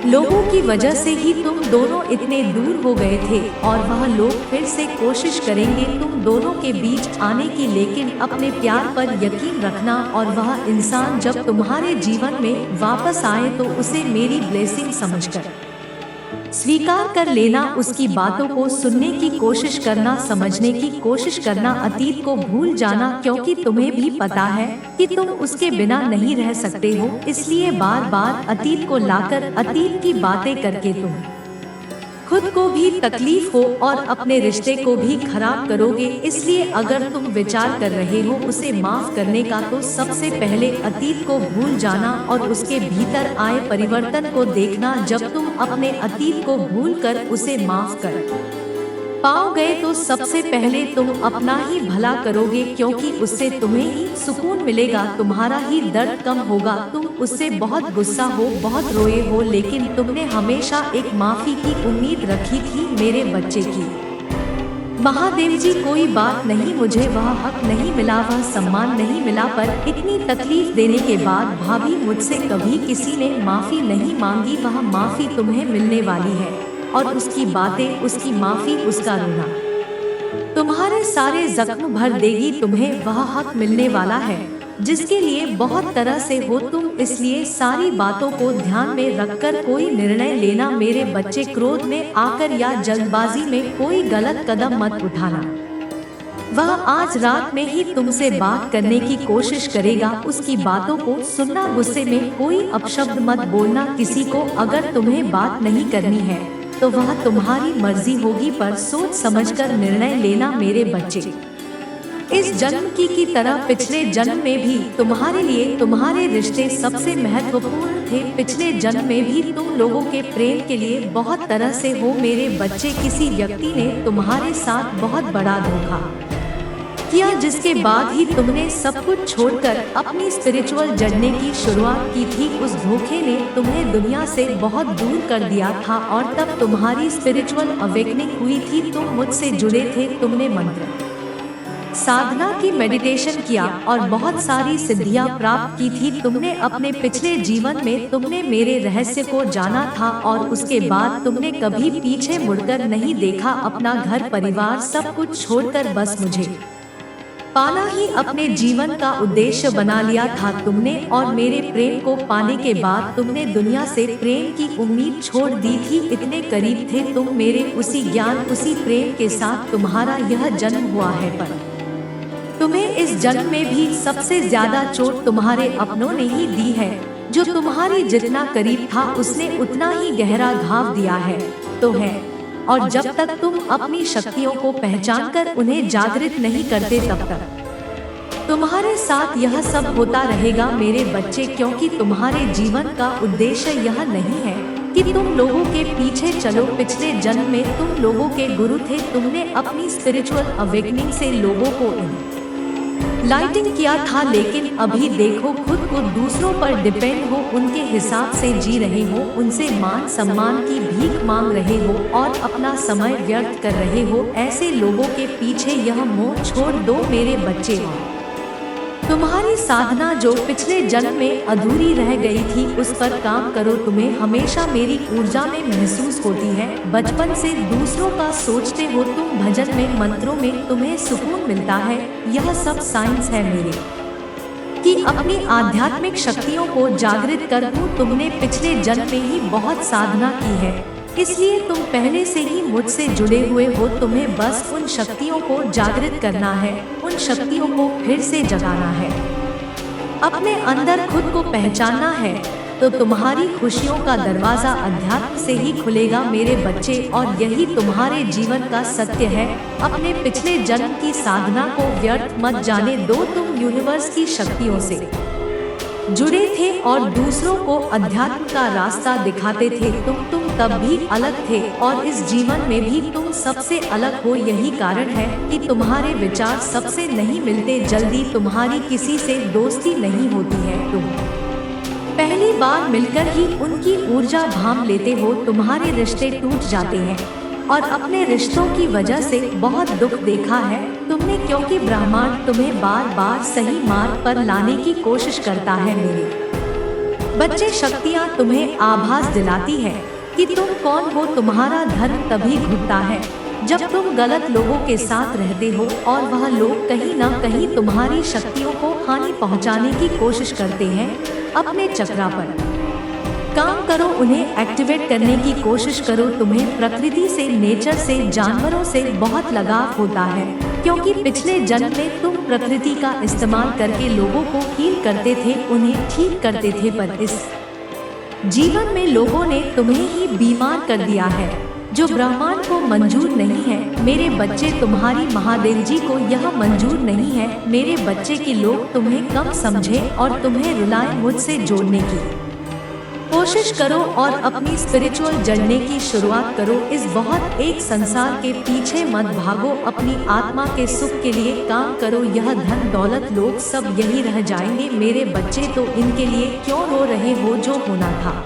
लोगों की वजह से ही तुम दोनों इतने दूर हो गए थे और वह लोग फिर से कोशिश करेंगे तुम दोनों के बीच आने की। लेकिन अपने प्यार पर यकीन रखना और वह इंसान जब तुम्हारे जीवन में वापस आए तो उसे मेरी ब्लेसिंग समझकर स्वीकार कर लेना। उसकी बातों को सुनने की कोशिश करना, समझने की कोशिश करना, अतीत को भूल जाना, क्योंकि तुम्हें भी पता है कि तुम उसके बिना नहीं रह सकते हो। इसलिए बार बार अतीत को लाकर अतीत की बातें करके तुम खुद को भी तकलीफ हो और अपने रिश्ते को भी खराब करोगे। इसलिए अगर तुम विचार कर रहे हो उसे माफ करने का तो सबसे पहले अतीत को भूल जाना और उसके भीतर आए परिवर्तन को देखना। जब तुम अपने अतीत को भूलकर उसे माफ कर पाओगे तो सबसे पहले तुम अपना ही भला करोगे, क्योंकि उससे तुम्हें ही सुकून मिलेगा, तुम्हारा ही दर्द कम होगा। तुम उससे बहुत गुस्सा हो, बहुत रोए हो, लेकिन तुमने हमेशा एक माफी की उम्मीद रखी थी मेरे बच्चे की। महादेव जी कोई बात नहीं, मुझे वह हक नहीं मिला, वह सम्मान नहीं मिला, पर इतनी तकलीफ देने के बाद भाभी मुझसे कभी किसी ने माफ़ी नहीं मांगी। वह माफ़ी तुम्हें मिलने वाली है, और उसकी बातें, उसकी माफ़ी, उसका रोना तुम्हारे सारे जख्म भर देगी। तुम्हें वह हक मिलने वाला है जिसके लिए बहुत तरह से हो तुम, इसलिए सारी बातों को ध्यान में रखकर कोई निर्णय लेना मेरे बच्चे। क्रोध में आकर या जल्दबाजी में कोई गलत कदम मत उठाना। वह आज रात में ही तुमसे बात करने की कोशिश करेगा, उसकी बातों को सुनना, गुस्से में कोई अपशब्द मत बोलना किसी को। अगर तुम्हें बात नहीं करनी है तो वह तुम्हारी मर्जी होगी, पर सोच समझकर निर्णय लेना मेरे बच्चे। इस जन्म की तरह पिछले जन्म में भी तुम्हारे लिए तुम्हारे रिश्ते सबसे महत्वपूर्ण थे। पिछले जन्म में भी तुम लोगों के प्रेम के लिए बहुत तरह से हो मेरे बच्चे। किसी व्यक्ति ने तुम्हारे साथ बहुत बड़ा धोखा किया, जिसके बाद ही तुमने सब कुछ छोड़कर अपनी स्पिरिचुअल जर्नी की शुरुआत की थी। उस धोखे ने तुम्हें दुनिया से बहुत दूर कर दिया था, और तब तुम्हारी स्पिरिचुअल अवेकनिंग हुई थी। तुम मुझसे जुड़े थे, तुमने मंत्र साधना की, मेडिटेशन किया और बहुत सारी सिद्धियां प्राप्त की थी। तुमने अपने पिछले जीवन में तुमने मेरे रहस्य को जाना था, और उसके बाद तुमने कभी पीछे मुड़कर नहीं देखा। अपना घर परिवार सब कुछ छोड़कर बस मुझे पाना ही अपने जीवन का उद्देश्य बना लिया था तुमने, और मेरे प्रेम को पाने के बाद तुमने दुनिया से प्रेम की उम्मीद छोड़ दी थी। इतने करीब थे तुम मेरे, उसी ज्ञान उसी प्रेम के साथ तुम्हारा यह जन्म हुआ है, पर तुम्हें इस जन्म में भी सबसे ज्यादा चोट तुम्हारे अपनों ने ही दी है। जो तुम्हारी जितना करीब था उसने उतना ही गहरा घाव दिया है तो है। और जब तक तुम अपनी शक्तियों को पहचानकर उन्हें जागृत नहीं करते तब तक तुम्हारे साथ यह सब होता रहेगा मेरे बच्चे, क्योंकि तुम्हारे जीवन का उद्देश्य यह नहीं है कि तुम लोगों के पीछे चलो। पिछले जन्म में तुम लोगों के गुरु थे, तुमने अपनी स्पिरिचुअल अवेकनिंग से लोगों को लाइटिंग किया था, लेकिन अभी देखो खुद को दूसरों पर डिपेंड हो, उनके हिसाब से जी रहे हो, उनसे मान सम्मान की भीख मांग रहे हो और अपना समय व्यर्थ कर रहे हो। ऐसे लोगों के पीछे यह मोह छोड़ दो मेरे बच्चे। तुम्हारी साधना जो पिछले जन्म में अधूरी रह गई थी उस पर काम करो। तुम्हें हमेशा मेरी ऊर्जा में महसूस होती है, बचपन से दूसरों का सोचते हो तुम, भजन में मंत्रों में तुम्हें सुकून मिलता है। यह सब साइंस है मेरे कि अपनी आध्यात्मिक शक्तियों को जागृत कर दूं। तुमने पिछले जन्म में ही बहुत साधना की है, इसलिए तुम पहले से ही मुझसे जुड़े हुए हो। तुम्हें बस उन शक्तियों को जागृत करना है, उन शक्तियों को फिर से जगाना है, अपने अंदर खुद को पहचानना है, तो तुम्हारी खुशियों का दरवाजा अध्यात्म से ही खुलेगा मेरे बच्चे। और यही तुम्हारे जीवन का सत्य है। अपने पिछले जन्म की साधना को व्यर्थ मत जाने दो। तुम यूनिवर्स की शक्तियों से जुड़े थे और दूसरों को अध्यात्म का रास्ता दिखाते थे। तुम तब भी अलग थे और इस जीवन में भी तुम सबसे अलग हो। यही कारण है कि तुम्हारे विचार सबसे नहीं मिलते, जल्दी तुम्हारी किसी से दोस्ती नहीं होती है। तुम पहली बार मिलकर ही उनकी ऊर्जा भांप लेते हो, तुम्हारे रिश्ते टूट जाते हैं और अपने रिश्तों की वजह से बहुत दुख देखा है तुमने, क्योंकि ब्रह्मांड तुम्हें बार बार सही मार्ग पर लाने की कोशिश करता है मेरे बच्चे। शक्तियाँ तुम्हें आभास दिलाती है कि तुम कौन हो। तुम्हारा धर्म तभी घुटता है जब तुम गलत लोगों के साथ रहते हो और वह लोग कहीं न कहीं तुम्हारी शक्तियों को हानि पहुंचाने की कोशिश करते हैं। अपने चक्रा पर काम करो, उन्हें एक्टिवेट करने की कोशिश करो। तुम्हें प्रकृति से, नेचर से, जानवरों से बहुत लगाव होता है, क्योंकि पिछले जन्म में तुम प्रकृति का इस्तेमाल करके लोगों को हील करते थे, उन्हें ठीक करते थे, पर इस जीवन में लोगों ने तुम्हें ही बीमार कर दिया है, जो ब्रह्मांड को मंजूर नहीं है मेरे बच्चे। तुम्हारी महादेव जी को यह मंजूर नहीं है मेरे बच्चे कि लोग तुम्हें कम समझे और तुम्हें रुलाएं। मुझसे जोड़ने की कोशिश करो और अपनी स्पिरिचुअल जर्नी की शुरुआत करो। इस बहुत एक संसार के पीछे मत भागो, अपनी आत्मा के सुख के लिए काम करो। यह धन दौलत लोग सब यही रह जाएंगे मेरे बच्चे, तो इनके लिए क्यों रो रहे हो। जो होना था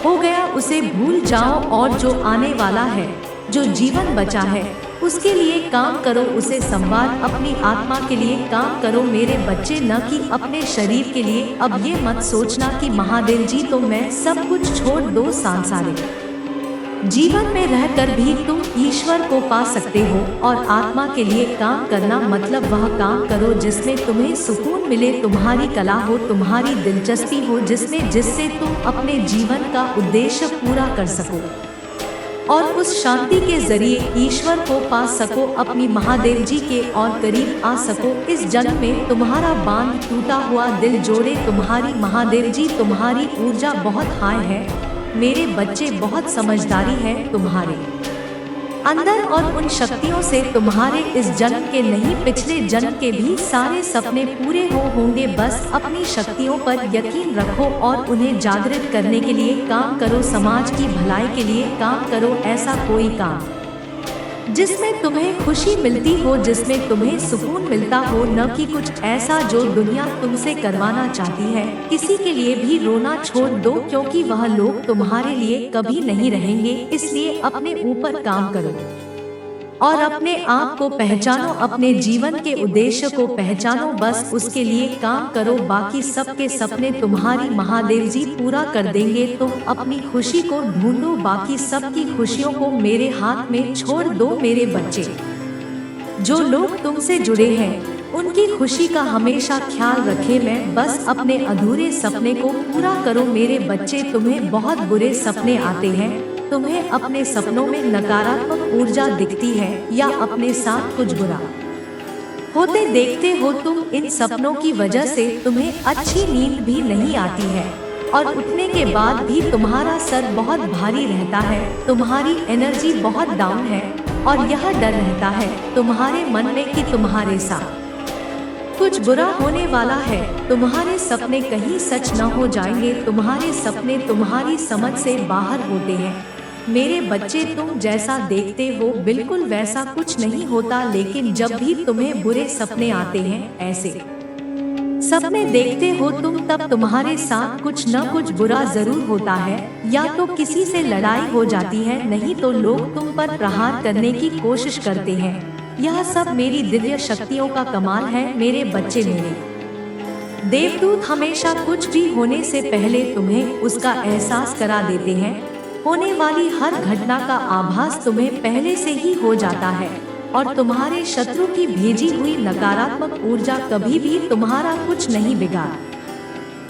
हो गया, उसे भूल जाओ और जो आने वाला है, जो जीवन बचा है, उसके लिए काम करो, उसे संवार, अपनी आत्मा के लिए काम करो मेरे बच्चे, न कि अपने शरीर के लिए। अब ये मत सोचना कि महादेव जी तो मैं सब कुछ छोड़ दो। सांसारिक जीवन में रहकर भी तुम ईश्वर को पा सकते हो, और आत्मा के लिए काम करना मतलब वह काम करो जिसमें तुम्हें सुकून मिले, तुम्हारी कला हो, तुम्हारी दिलचस्पी हो, जिससे तुम अपने जीवन का उद्देश्य पूरा कर सको और उस शांति के जरिए ईश्वर को पा सको, अपनी महादेव जी के और करीब आ सको। इस जन्म में तुम्हारा बांध टूटा हुआ दिल जोड़े तुम्हारी महादेव जी। तुम्हारी ऊर्जा बहुत हाई है मेरे बच्चे, बहुत समझदारी है तुम्हारे अंदर, और उन शक्तियों से तुम्हारे इस जन्म के नहीं पिछले जन्म के भी सारे सपने पूरे होंगे। बस अपनी शक्तियों पर यकीन रखो और उन्हें जागृत करने के लिए काम करो, समाज की भलाई के लिए काम करो। ऐसा कोई काम जिसमें तुम्हें खुशी मिलती हो, जिसमें तुम्हें सुकून मिलता हो, न कि कुछ ऐसा जो दुनिया तुमसे करवाना चाहती है। किसी के लिए भी रोना छोड़ दो, क्योंकि वह लोग तुम्हारे लिए कभी नहीं रहेंगे। इसलिए अपने ऊपर काम करो और अपने आप को पहचानो, अपने जीवन के उद्देश्य को पहचानो, बस उसके लिए काम करो। बाकी सबके सपने तुम्हारी महादेव जी पूरा कर देंगे। तुम अपनी खुशी को ढूंढो, बाकी सबकी खुशियों को मेरे हाथ में छोड़ दो मेरे बच्चे। जो लोग तुमसे जुड़े हैं उनकी खुशी का हमेशा ख्याल रखे। मैं बस अपने अधूरे सपने को पूरा करो मेरे बच्चे। तुम्हें बहुत बुरे सपने आते हैं, तुम्हें अपने सपनों में नकारात्मक ऊर्जा दिखती है या अपने साथ कुछ बुरा होते देखते हो तुम। इन सपनों की वजह से तुम्हें अच्छी नींद भी नहीं आती है और उठने के बाद भी तुम्हारा सर बहुत भारी रहता है, तुम्हारी एनर्जी बहुत डाउन है और यह डर रहता है तुम्हारे मन में कि तुम्हारे साथ कुछ बुरा होने वाला है। तुम्हारे सपने कहीं सच न हो जाएंगे। तुम्हारे सपने तुम्हारी समझ से बाहर होते हैं मेरे बच्चे। तुम जैसा देखते हो बिल्कुल वैसा कुछ नहीं होता, लेकिन जब भी तुम्हें बुरे सपने आते हैं, ऐसे सपने देखते हो तुम, तब तुम्हारे साथ कुछ न कुछ बुरा जरूर होता है। या तो किसी से लड़ाई हो जाती है, नहीं तो लोग तुम पर प्रहार करने की कोशिश करते हैं। यह सब मेरी दिव्य शक्तियों का कमाल है मेरे बच्चे। मेरे देवदूत हमेशा कुछ भी होने से पहले तुम्हें उसका एहसास करा देते हैं। होने वाली हर घटना का आभास तुम्हें पहले से ही हो जाता है और तुम्हारे शत्रु की भेजी हुई नकारात्मक ऊर्जा कभी भी तुम्हारा कुछ नहीं बिगाड़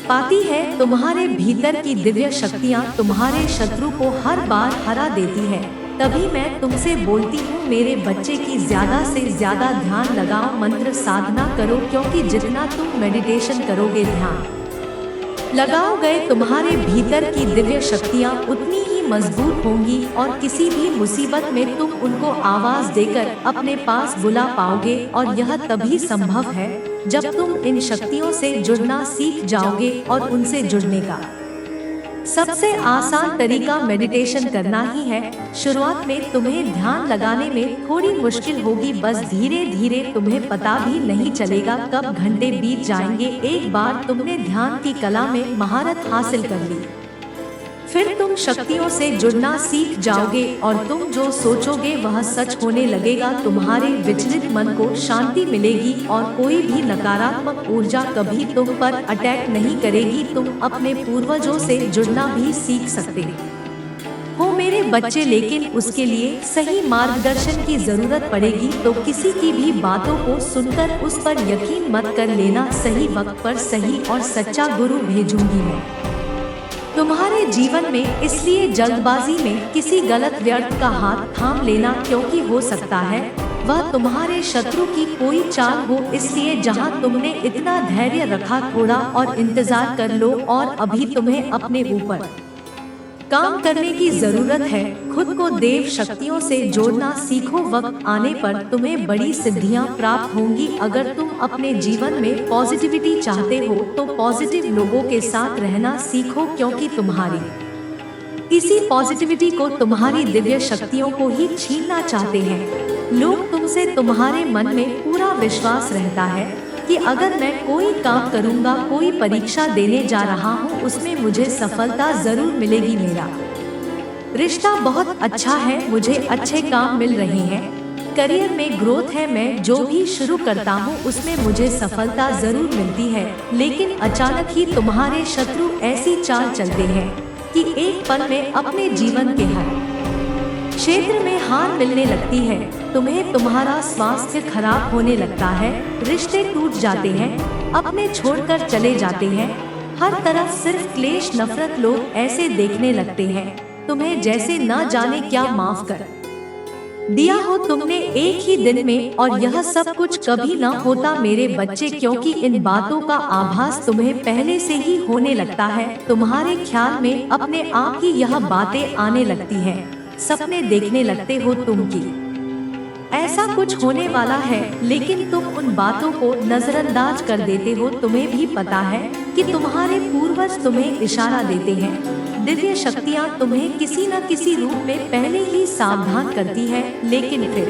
पाती है। तुम्हारे भीतर की दिव्य शक्तियाँ तुम्हारे शत्रु को हर बार हरा देती है। तभी मैं तुमसे बोलती हूँ मेरे बच्चे की ज्यादा से ज्यादा ध्यान लगाओ, मंत्र साधना करो, क्योंकि जितना तुम मेडिटेशन करोगे, ध्यान लगाओ गए, तुम्हारे भीतर की दिव्य शक्तियाँ उतनी ही मजबूत होंगी और किसी भी मुसीबत में तुम उनको आवाज देकर अपने पास बुला पाओगे। और यह तभी संभव है जब तुम इन शक्तियों से जुड़ना सीख जाओगे। और उनसे जुड़ने का सबसे आसान तरीका मेडिटेशन करना ही है। शुरुआत में तुम्हें ध्यान लगाने में थोड़ी मुश्किल होगी, बस धीरे धीरे तुम्हें पता भी नहीं चलेगा कब घंटे बीत जाएंगे। एक बार तुमने ध्यान की कला में महारत हासिल कर ली, फिर तुम शक्तियों से जुड़ना सीख जाओगे और तुम जो सोचोगे वह सच होने लगेगा। तुम्हारे विचलित मन को शांति मिलेगी और कोई भी नकारात्मक ऊर्जा कभी तुम पर अटैक नहीं करेगी। तुम अपने पूर्वजों से जुड़ना भी सीख सकते हो मेरे बच्चे, लेकिन उसके लिए सही मार्गदर्शन की जरूरत पड़ेगी। तो किसी की भी बातों को सुनकर उस पर यकीन मत कर लेना। सही वक्त पर सही और सच्चा गुरु भेजूंगी मैं तुम्हारे जीवन में। इसलिए जल्दबाजी में किसी गलत व्यर्थ का हाथ थाम लेना, क्योंकि हो सकता है वह तुम्हारे शत्रु की कोई चाल हो। इसलिए जहां तुमने इतना धैर्य रखा, थोड़ा और इंतजार कर लो। और अभी तुम्हें अपने ऊपर काम करने की जरूरत है। खुद को देव शक्तियों से जोड़ना सीखो। वक्त आने पर तुम्हें बड़ी सिद्धियां प्राप्त होंगी। अगर तुम अपने जीवन में पॉजिटिविटी चाहते हो तो पॉजिटिव लोगों के साथ रहना सीखो, क्योंकि तुम्हारी इसी पॉजिटिविटी को तुम्हारी दिव्य शक्तियों को ही छीनना चाहते हैं लोग तुमसे। तुम्हारे मन में पूरा विश्वास रहता है कि अगर मैं कोई काम करूंगा, कोई परीक्षा देने जा रहा हूँ, उसमें मुझे सफलता जरूर मिलेगी। मेरा रिश्ता बहुत अच्छा है, मुझे अच्छे काम मिल रहे हैं। करियर में ग्रोथ है। मैं जो भी शुरू करता हूँ उसमें मुझे सफलता जरूर मिलती है, लेकिन अचानक ही तुम्हारे शत्रु ऐसी चाल चलते हैं कि एक पल में अपने जीवन के हर क्षेत्र में हार मिलने लगती है। तुम्हें तुम्हारा स्वास्थ्य खराब होने लगता है, रिश्ते टूट जाते हैं, अपने छोड़कर चले जाते हैं, हर तरफ सिर्फ क्लेश नफरत। लोग ऐसे देखने लगते हैं तुम्हें जैसे न जाने क्या माफ कर दिया हो तुमने एक ही दिन में, और यह सब कुछ कभी न होता मेरे बच्चे, क्योंकि इन बातों का आभास तुम्हें पहले से ही होने लगता है। तुम्हारे ख्याल में अपने आप ही यह बातें आने लगती हैं, सपने देखने लगते हो तुम की ऐसा कुछ होने वाला है, लेकिन तुम उन बातों को नजरअंदाज कर देते हो। तुम्हें भी पता है कि तुम्हारे पूर्वज तुम्हें इशारा देते हैं, दिव्य शक्तियाँ तुम्हें किसी न किसी रूप में पहले ही सावधान करती है, लेकिन फिर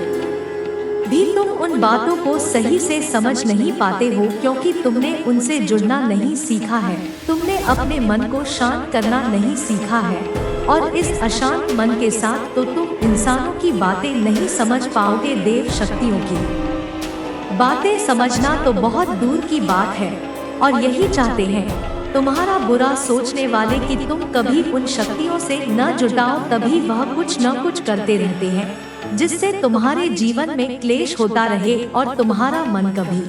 भी तुम उन बातों को सही से समझ नहीं पाते हो, क्योंकि तुमने उनसे जुड़ना नहीं सीखा है, तुमने अपने मन को शांत करना नहीं सीखा है, और इस अशांत मन के साथ तो तुम इंसानों की बातें नहीं समझ पाओगे। देव शक्तियों की बातें समझना तो बहुत दूर की बात है, और यही चाहते हैं तुम्हारा बुरा सोचने वाले कि तुम कभी उन शक्तियों से न जुटाओ, तभी वह कुछ न कुछ करते रहते हैं जिससे तुम्हारे जीवन में क्लेश होता रहे और तुम्हारा मन कभी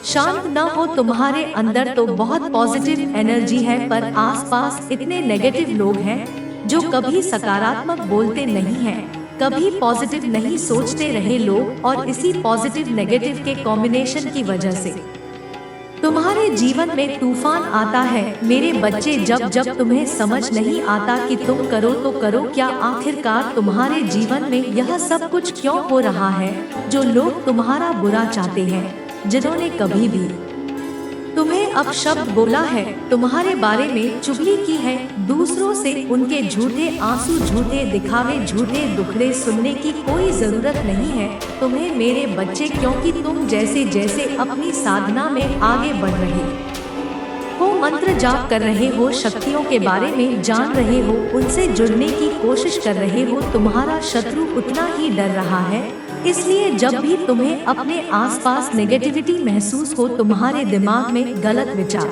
शांत न हो। तुम्हारे अंदर तो बहुत पॉजिटिव एनर्जी है, पर आसपास इतने नेगेटिव लोग हैं जो कभी सकारात्मक बोलते नहीं हैं, कभी पॉजिटिव नहीं सोचते रहे लोग, और इसी पॉजिटिव नेगेटिव के कॉम्बिनेशन की वजह से तुम्हारे जीवन में तूफान आता है। मेरे बच्चे, जब जब तुम्हें समझ नहीं आता कि तुम करो तो करो क्या, आखिरकार तुम्हारे जीवन में यह सब कुछ क्यों हो रहा है। जो लोग तुम्हारा बुरा चाहते हैं, जिन्होंने कभी भी तुम्हें अपशब्द बोला है, तुम्हारे बारे में चुगली की है, दूसरों से उनके झूठे आंसू, झूठे दिखावे, झूठे दुखड़े सुनने की कोई जरूरत नहीं है तुम्हें मेरे बच्चे, क्योंकि तुम जैसे जैसे अपनी साधना में आगे बढ़ रहे हो, मंत्र जाप कर रहे हो, शक्तियों के बारे में जान रहे हो, उनसे जुड़ने की कोशिश कर रहे हो, तुम्हारा शत्रु उतना ही डर रहा है। इसलिए जब भी तुम्हें अपने आसपास नेगेटिविटी महसूस हो, तुम्हारे दिमाग में गलत विचार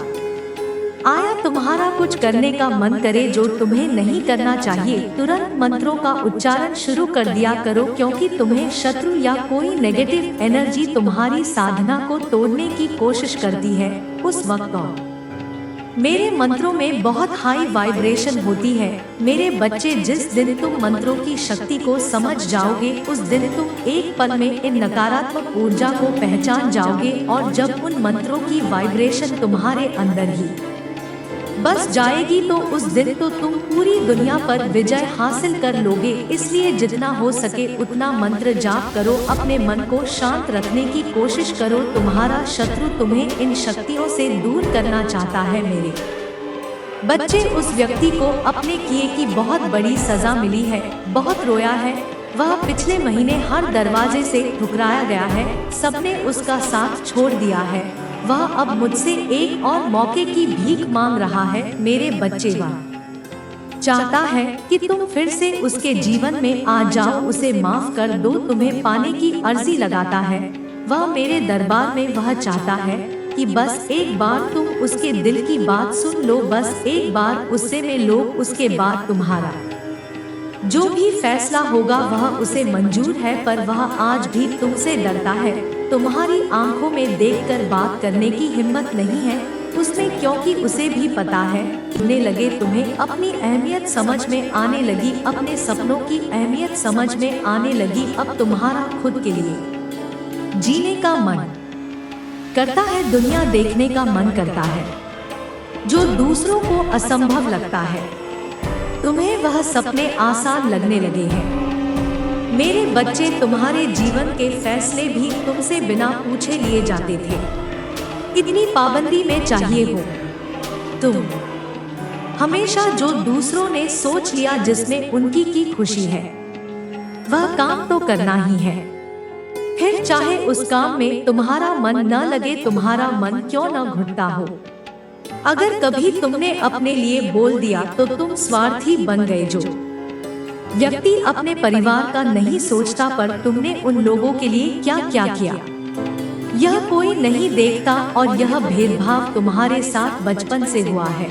आया, तुम्हारा कुछ करने का मन करे जो तुम्हें नहीं करना चाहिए, तुरंत मंत्रों का उच्चारण शुरू कर दिया करो, क्योंकि तुम्हें शत्रु या कोई नेगेटिव एनर्जी तुम्हारी साधना को तोड़ने की कोशिश करती है। उस वक्त मेरे मंत्रों में बहुत हाई वाइब्रेशन होती है। मेरे बच्चे, जिस दिन तुम मंत्रों की शक्ति को समझ जाओगे, उस दिन तुम एक पल में इन नकारात्मक ऊर्जा को पहचान जाओगे, और जब उन मंत्रों की वाइब्रेशन तुम्हारे अंदर ही बस जाएगी तो उस दिन तो तुम पूरी दुनिया पर विजय हासिल कर लोगे। इसलिए जितना हो सके उतना मंत्र जाप करो, अपने मन को शांत रखने की कोशिश करो। तुम्हारा शत्रु तुम्हें इन शक्तियों से दूर करना चाहता है। मेरे बच्चे, उस व्यक्ति को अपने किए की बहुत बड़ी सजा मिली है, बहुत रोया है, वह पिछले महीने हर दरवाजे से ठुकराया गया है, सबने उसका साथ छोड़ दिया है, वह अब मुझसे एक और मौके की भीख मांग रहा है। मेरे बच्चे, वह चाहता है कि तुम फिर से उसके जीवन में आ जाओ, उसे माफ कर दो, तुम्हें पाने की अर्जी लगाता है वह मेरे दरबार में। वह चाहता है कि बस एक बार तुम उसके दिल की बात सुन लो, बस एक बार उससे मिलो, उसके बाद तुम्हारा जो भी फैसला होगा वह उसे मंजूर है। पर वह आज भी तुमसे डरता है, तुम्हारी आंखों में देखकर बात करने की हिम्मत नहीं है उसमें, क्योंकि उसे भी पता है होने लगे तुम्हें अपनी अहमियत समझ में आने लगी, अपने सपनों की अहमियत समझ में आने लगी। अब तुम्हारा खुद के लिए जीने का मन करता है, दुनिया देखने का मन करता है, जो दूसरों को असंभव लगता है तुम्हें वह सपने आसान लगने लगे हैं। मेरे बच्चे, तुम्हारे जीवन के फैसले भी तुमसे बिना पूछे लिए जाते थे, इतनी पाबंदी में चाहिए हो तुम। हमेशा जो दूसरों ने सोच लिया जिसमें उनकी की खुशी है, वह काम तो करना ही है, फिर चाहे उस काम में तुम्हारा मन न लगे, तुम्हारा मन क्यों न घुटता हो। अगर कभी तुमने अपने लिए बोल दिया तो तुम स्वार्थी बन गए, जो व्यक्ति अपने परिवार का नहीं सोचता, पर तुमने उन लोगों के लिए क्या क्या किया यह कोई नहीं देखता, और यह भेदभाव तुम्हारे साथ बचपन से हुआ है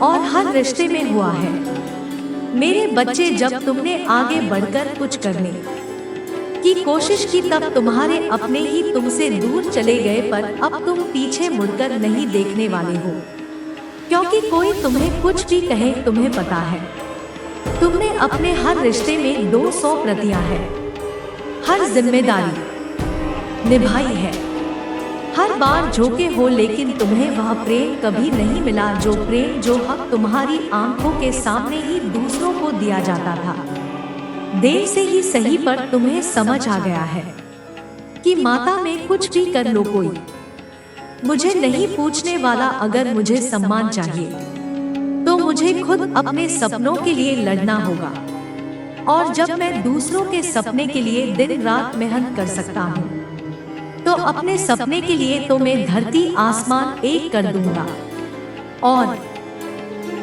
और हर रिश्ते में हुआ है। मेरे बच्चे, जब तुमने आगे बढ़कर कुछ करने की कोशिश की तब तुम्हारे अपने ही तुमसे दूर चले गए, पर अब तुम पीछे मुड़कर नहीं देखने वाले हो, क्योंकि कोई तुम्हें कुछ भी कहे तुम्हें पता है तुमने अपने हर रिश्ते में 200% है, हर जिम्मेदारी निभाई है, हर बार झोंके हो, लेकिन तुम्हें वह प्रेम कभी नहीं मिला, जो प्रेम जो हक तुम्हारी आंखों के सामने ही दूसरों को दिया जाता था। देर से ही सही, पर तुम्हें समझ आ गया है कि माता में कुछ भी कर लो, कोई मुझे नहीं पूछने वाला। अगर मुझे सम्मान चाहिए तो मुझे खुद अपने सपनों के लिए लड़ना होगा, और जब मैं दूसरों के सपने के लिए दिन रात मेहनत कर सकता हूँ, तो अपने सपने के लिए तो मैं धरती आसमान एक कर दूंगा। और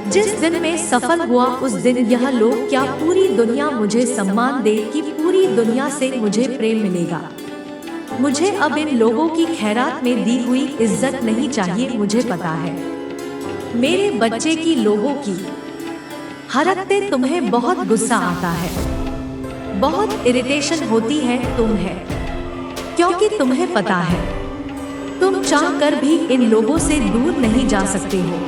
जिस दिन मैं सफल हुआ उस दिन यह लोग क्या पूरी दुनिया मुझे सम्मान दे कि पूरी दुनिया से मुझे प्रेम मिलेगा। मुझे अब इन लोगों की खैरात में दी हुई इज्जत नहीं चाहिए। मुझे पता है मेरे बच्चे की लोगों की हरकतें तुम्हें बहुत गुस्सा आता है, बहुत इरिटेशन होती है क्योंकि तुम्हें पता है तुम चाह कर भी इन लोगों से दूर नहीं जा सकते हो।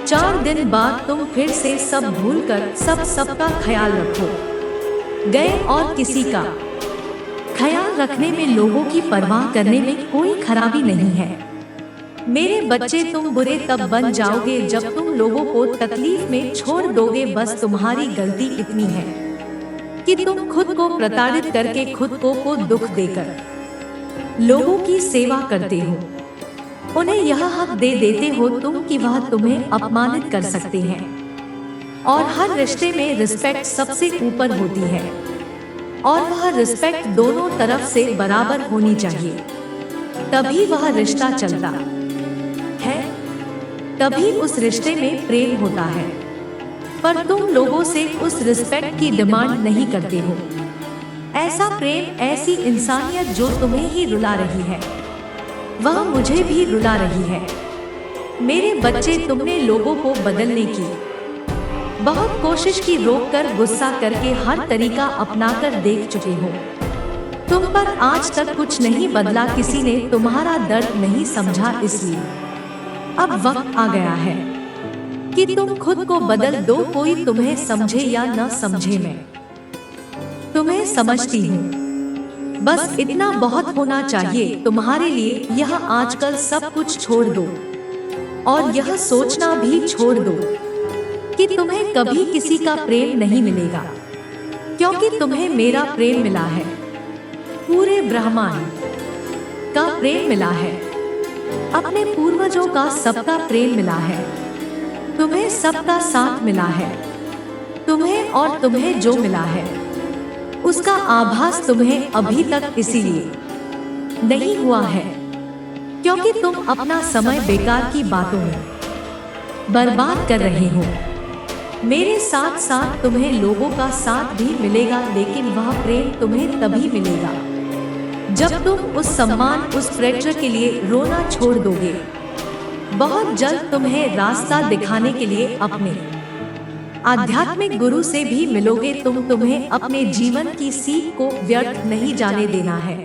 4 दिन बाद तुम फिर से सब भूलकर सबका ख्याल रखो गए, और किसी का ख्याल रखने में, लोगों की परवाह करने में कोई खराबी नहीं है। मेरे बच्चे, तुम बुरे तब बन जाओगे जब तुम लोगों को तकलीफ में छोड़ दोगे। बस तुम्हारी गलती इतनी है कि तुम खुद को प्रताड़ित करके, खुद को दुख देकर लोगों की सेवा करते हो। उन्हें यह हक दे देते हो तुम कि वह तुम्हें अपमानित कर सकते हैं, और हर रिश्ते में रिस्पेक्ट सबसे ऊपर होती है, और वह रिस्पेक्ट दोनों तरफ से बराबर होनी चाहिए, तभी वह रिश्ता चलता है, तभी उस रिश्ते में प्रेम होता है। पर तुम लोगों से उस रिस्पेक्ट की डिमांड नहीं करते हो। ऐसा प्रेम, ऐसी इंसानियत जो तुम्हें ही रुला रही है, वह मुझे भी रुला रही है। मेरे बच्चे, तुमने लोगों को बदलने की बहुत कोशिश की, रोककर, गुस्सा करके, हर तरीका अपनाकर देख चुके हो। तुम पर आज तक कुछ नहीं बदला, किसी ने तुम्हारा दर्द नहीं समझा, इसलिए अब वक्त आ गया है कि तुम खुद को बदल दो। कोई तुम्हें समझे या न समझे, मैं तुम्हें समझती हूँ। बस इतना बहुत होना चाहिए तुम्हारे लिए। यह आजकल सब कुछ छोड़ दो, और यह सोचना भी छोड़ दो कि तुम्हें कभी किसी का प्रेम नहीं मिलेगा, क्योंकि तुम्हें मेरा प्रेम मिला है, पूरे ब्रह्मांड का प्रेम मिला है, अपने पूर्वजों का सबका प्रेम मिला है, तुम्हें सबका साथ मिला है, तुम्हें और तुम्हें जो मिला है उसका आभास तुम्हें अभी तक इसीलिए नहीं हुआ है क्योंकि तुम अपना समय बेकार की बातों में बर्बाद कर रहे हो। मेरे साथ साथ तुम्हें लोगों का साथ भी मिलेगा, लेकिन वह प्रेम तुम्हें तभी मिलेगा जब तुम उस सम्मान, उस प्रेशर के लिए रोना छोड़ दोगे। बहुत जल्द तुम्हें रास्ता दिखाने के लिए अपने आध्यात्मिक गुरु से भी मिलोगे। तुम्हें अपने जीवन की सीख को व्यर्थ नहीं जाने देना है।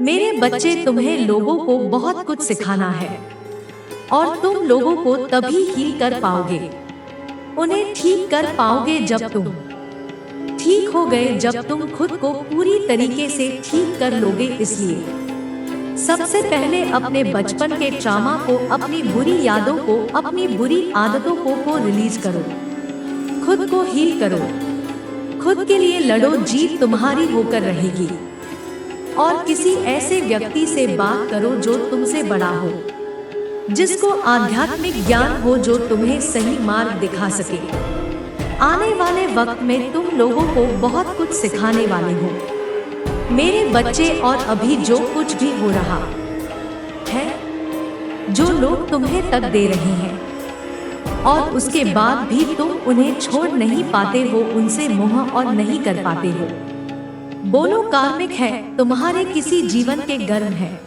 मेरे बच्चे, तुम्हें लोगों को बहुत कुछ सिखाना है, और तुम लोगों को तभी हील कर पाओगे, उन्हें ठीक कर पाओगे जब तुम ठीक हो गए, जब तुम खुद को पूरी तरीके से ठीक कर लोगे। इसलिए सबसे पहले अपने बचपन के ट्रॉमा को, अपनी बुरी यादों को, अपनी बुरी आदतों को रिलीज करो, खुद को हील करो, खुद के लिए लड़ो। जीत तुम्हारी होकर रहेगी। और किसी ऐसे व्यक्ति से बात करो जो तुमसे बड़ा हो, जिसको आध्यात्मिक ज्ञान हो, जो तुम्हें सही मार्ग दिखा सके। आने वाले वक्त में तुम लोगों को बहुत कुछ सिखाने वाले हो मेरे बच्चे। और अभी जो कुछ भी हो रहा है, जो लोग तुम्हें तक दे रहे हैं, और उसके बाद भी तुम उन्हें छोड़ नहीं पाते हो, उनसे मोह और नहीं कर पाते हो। बोलो कार्मिक है, तुम्हारे किसी जीवन के गर्म है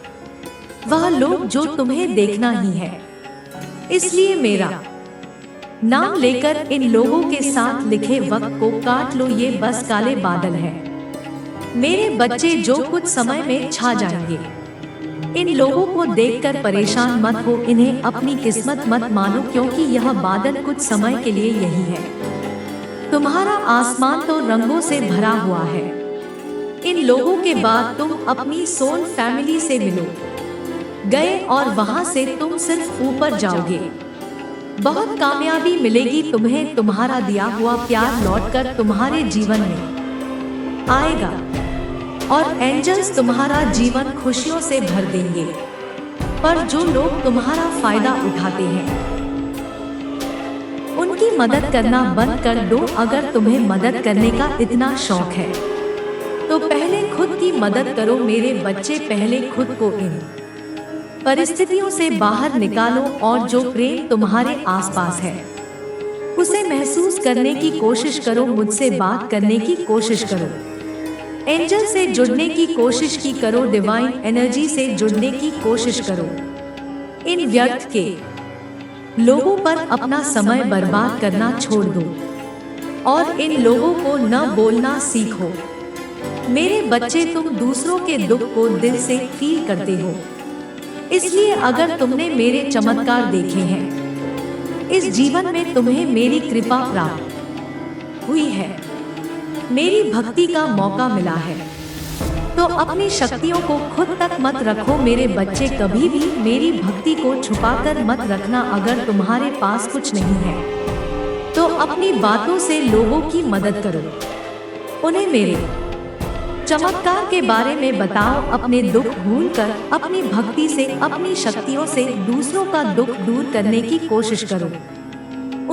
वह लोग जो तुम्हें देखना ही है। इसलिए मेरा नाम लेकर इन लोगों के साथ लिखे वक्त को काट लो, ये बस काले बादल है मेरे बच्चे जो कुछ समय में छा जाएंगे। इन लोगों को देखकर परेशान मत हो, इन्हें अपनी किस्मत मत मानो, क्योंकि यह बादल कुछ समय के लिए यही है। तुम्हारा आसमान तो रंगों से भरा हुआ है। इन लोगों के बाद तुम अपनी सोल फैमिली से मिलो गए और वहां से तुम सिर्फ ऊपर जाओगे। बहुत कामयाबी मिलेगी तुम्हें, तुम्हारा दिया हुआ प्यार लौटकर तुम्हारे जीवन में आएगा और एंजल्स तुम्हारा जीवन खुशियों से भर देंगे। पर जो लोग तुम्हारा फायदा उठाते हैं उनकी मदद करना बंद कर दो। अगर तुम्हें मदद करने का इतना शौक है तो पहले खुद की मदद करो मेरे बच्चे, पहले खुद को इन परिस्थितियों से बाहर निकालो और जो प्रेम तुम्हारे आसपास है उसे महसूस करने की कोशिश करो। मुझसे बात करने की कोशिश करो, एंजल से जुड़ने की कोशिश की करो, डिवाइन एनर्जी से जुड़ने की कोशिश करो। इन व्यर्थ के लोगों पर अपना समय बर्बाद करना छोड़ दो और इन लोगों को न बोलना सीखो। मेरे बच्चे तुम दूसरों के दुख को दिल से फील करते हो, इसलिए अगर तुमने मेरे चमत्कार देखे हैं, इस जीवन में तुम्हें मेरी कृपा प्राप्त हुई है, मेरी भक्ति का मौका मिला है, तो अपनी शक्तियों को खुद तक मत रखो मेरे बच्चे। कभी भी मेरी भक्ति को छुपाकर मत रखना। अगर तुम्हारे पास कुछ नहीं है तो अपनी बातों से लोगों की मदद करो, उन्हें मेरे चमत्कार के बारे में बताओ। अपने दुख भूलकर अपनी भक्ति से, अपनी शक्तियों से दूसरों का दुख दूर करने की कोशिश करो।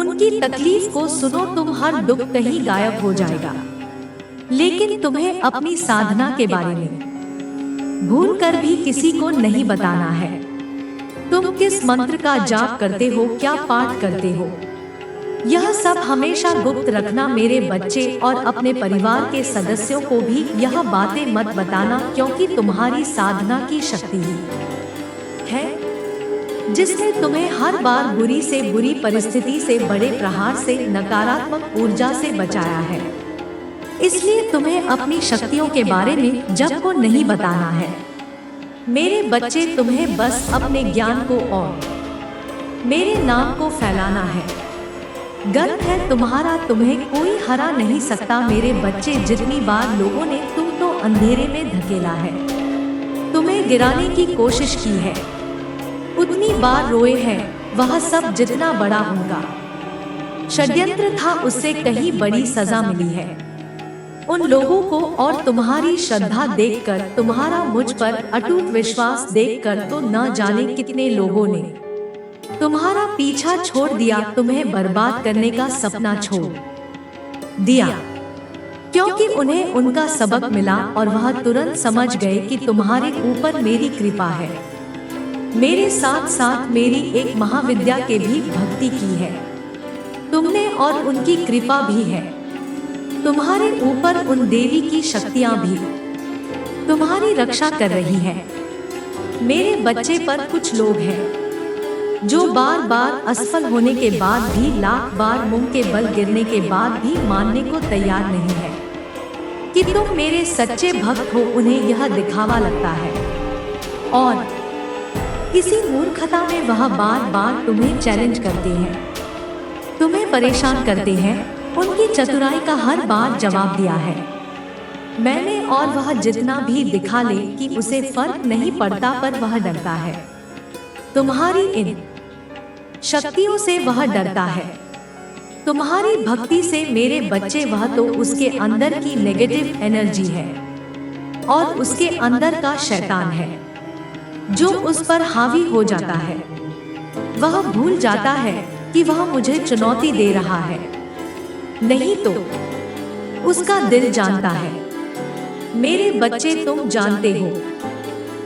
उनकी तकलीफ को सुनो, तुम हर दुख कहीं गायब हो जाएगा। लेकिन तुम्हें अपनी साधना के बारे में भूलकर भी किसी को नहीं बताना है। तुम किस मंत्र का जाप करते हो, क्या पाठ करते हो, यह सब हमेशा गुप्त रखना मेरे बच्चे। और अपने परिवार के सदस्यों को भी यह बातें मत बताना, क्योंकि तुम्हारी साधना की शक्ति ही है जिसने तुम्हें हर बार बुरी से बुरी परिस्थिति से, बड़े प्रहार से, नकारात्मक ऊर्जा से बचाया है। इसलिए तुम्हें अपनी शक्तियों के बारे में जब को नहीं बताना है मेरे बच्चे। तुम्हें बस अपने ज्ञान को और मेरे नाम को फैलाना है। गर्व है तुम्हारा, तुम्हें कोई हरा नहीं सकता मेरे बच्चे। जितनी बार लोगों ने तुम तो अंधेरे में धकेला है, तुम्हें गिराने की कोशिश की है, उतनी बार रोए हैं। वह सब जितना बड़ा उनका षड्यंत्र था उससे कहीं बड़ी सजा मिली है उन लोगों को। और तुम्हारी श्रद्धा देखकर, तुम्हारा मुझ पर अटूट विश्वास देखकर तो न जाने कितने लोगों ने तुम्हारा पीछा छोड़ दिया, तुम्हें बर्बाद करने का सपना छोड़ दिया, क्योंकि उन्हें उनका सबक मिला और वह तुरंत समझ गए कि तुम्हारे ऊपर मेरी कृपा है। मेरे साथ साथ मेरी एक महाविद्या के भी भक्ति की है तुमने और उनकी कृपा भी है। तुम्हारे ऊपर उन देवी की शक्तियां भी तुम्हारी रक्षा कर रही है। मेरे बच्चे पर कुछ लोग हैं जो बार बार असफल होने के बाद भी, लाख बार मुंह के बल गिरने के बाद भी मानने को तैयार नहीं है कि तुम मेरे सच्चे भक्त हो। उन्हें यह दिखावा लगता है और किसी मूर्खता में वह बार बार तुम्हें चैलेंज करते हैं, तुम्हें परेशान करते हैं। उनकी चतुराई का हर बार जवाब दिया है मैंने, और वह जितना भी दिखा ले कि उसे फर्क नहीं पड़ता, पर वह डरता है तुम्हारी इन शक्तियों से, वह डरता है तुम्हारी भक्ति से मेरे बच्चे। वह तो उसके अंदर की नेगेटिव एनर्जी है और उसके अंदर का शैतान है जो उस पर हावी हो जाता है। वह भूल जाता है कि वह मुझे चुनौती दे रहा है, नहीं तो उसका दिल जानता है। मेरे बच्चे तुम जानते हो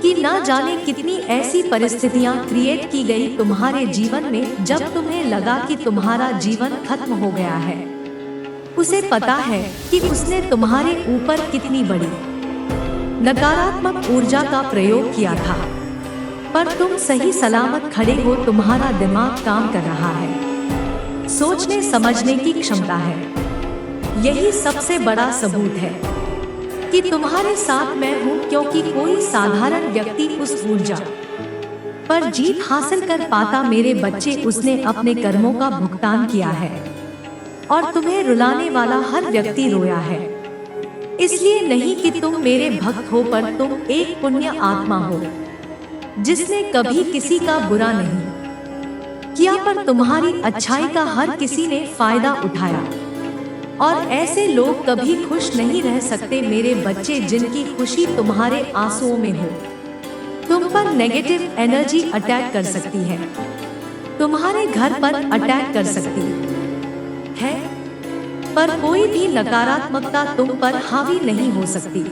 कि ना जाने कितनी ऐसी परिस्थितियां क्रिएट की गई तुम्हारे जीवन में जब तुम्हें लगा कि तुम्हारा जीवन खत्म हो गया है। उसे पता है कि उसने तुम्हारे ऊपर कितनी बड़ी नकारात्मक ऊर्जा का प्रयोग किया था, पर तुम सही सलामत खड़े हो। तुम्हारा दिमाग काम कर रहा है, सोचने समझने की क्षमता है। यही सबसे बड़ा सबूत है कि तुम्हारे साथ मैं हूँ, क्योंकि कोई साधारण व्यक्ति उस ऊर्जा पर जीत हासिल कर पाता। मेरे बच्चे, उसने अपने कर्मों का भुगतान किया है और तुम्हें रुलाने वाला हर व्यक्ति रोया है। इसलिए नहीं कि तुम मेरे भक्त हो, पर तुम एक पुण्य आत्मा हो जिसने कभी किसी का बुरा नहीं किया, पर तुम्हारी अच्छाई का हर किसी ने फायदा उठाया। और ऐसे लोग कभी खुश नहीं रह सकते मेरे बच्चे, जिनकी खुशी तुम्हारे आंसुओं में हो। तुम पर नेगेटिव एनर्जी अटैक कर सकती है, तुम्हारे घर पर अटैक कर सकती है, पर कोई भी नकारात्मकता तुम पर हावी नहीं हो सकती।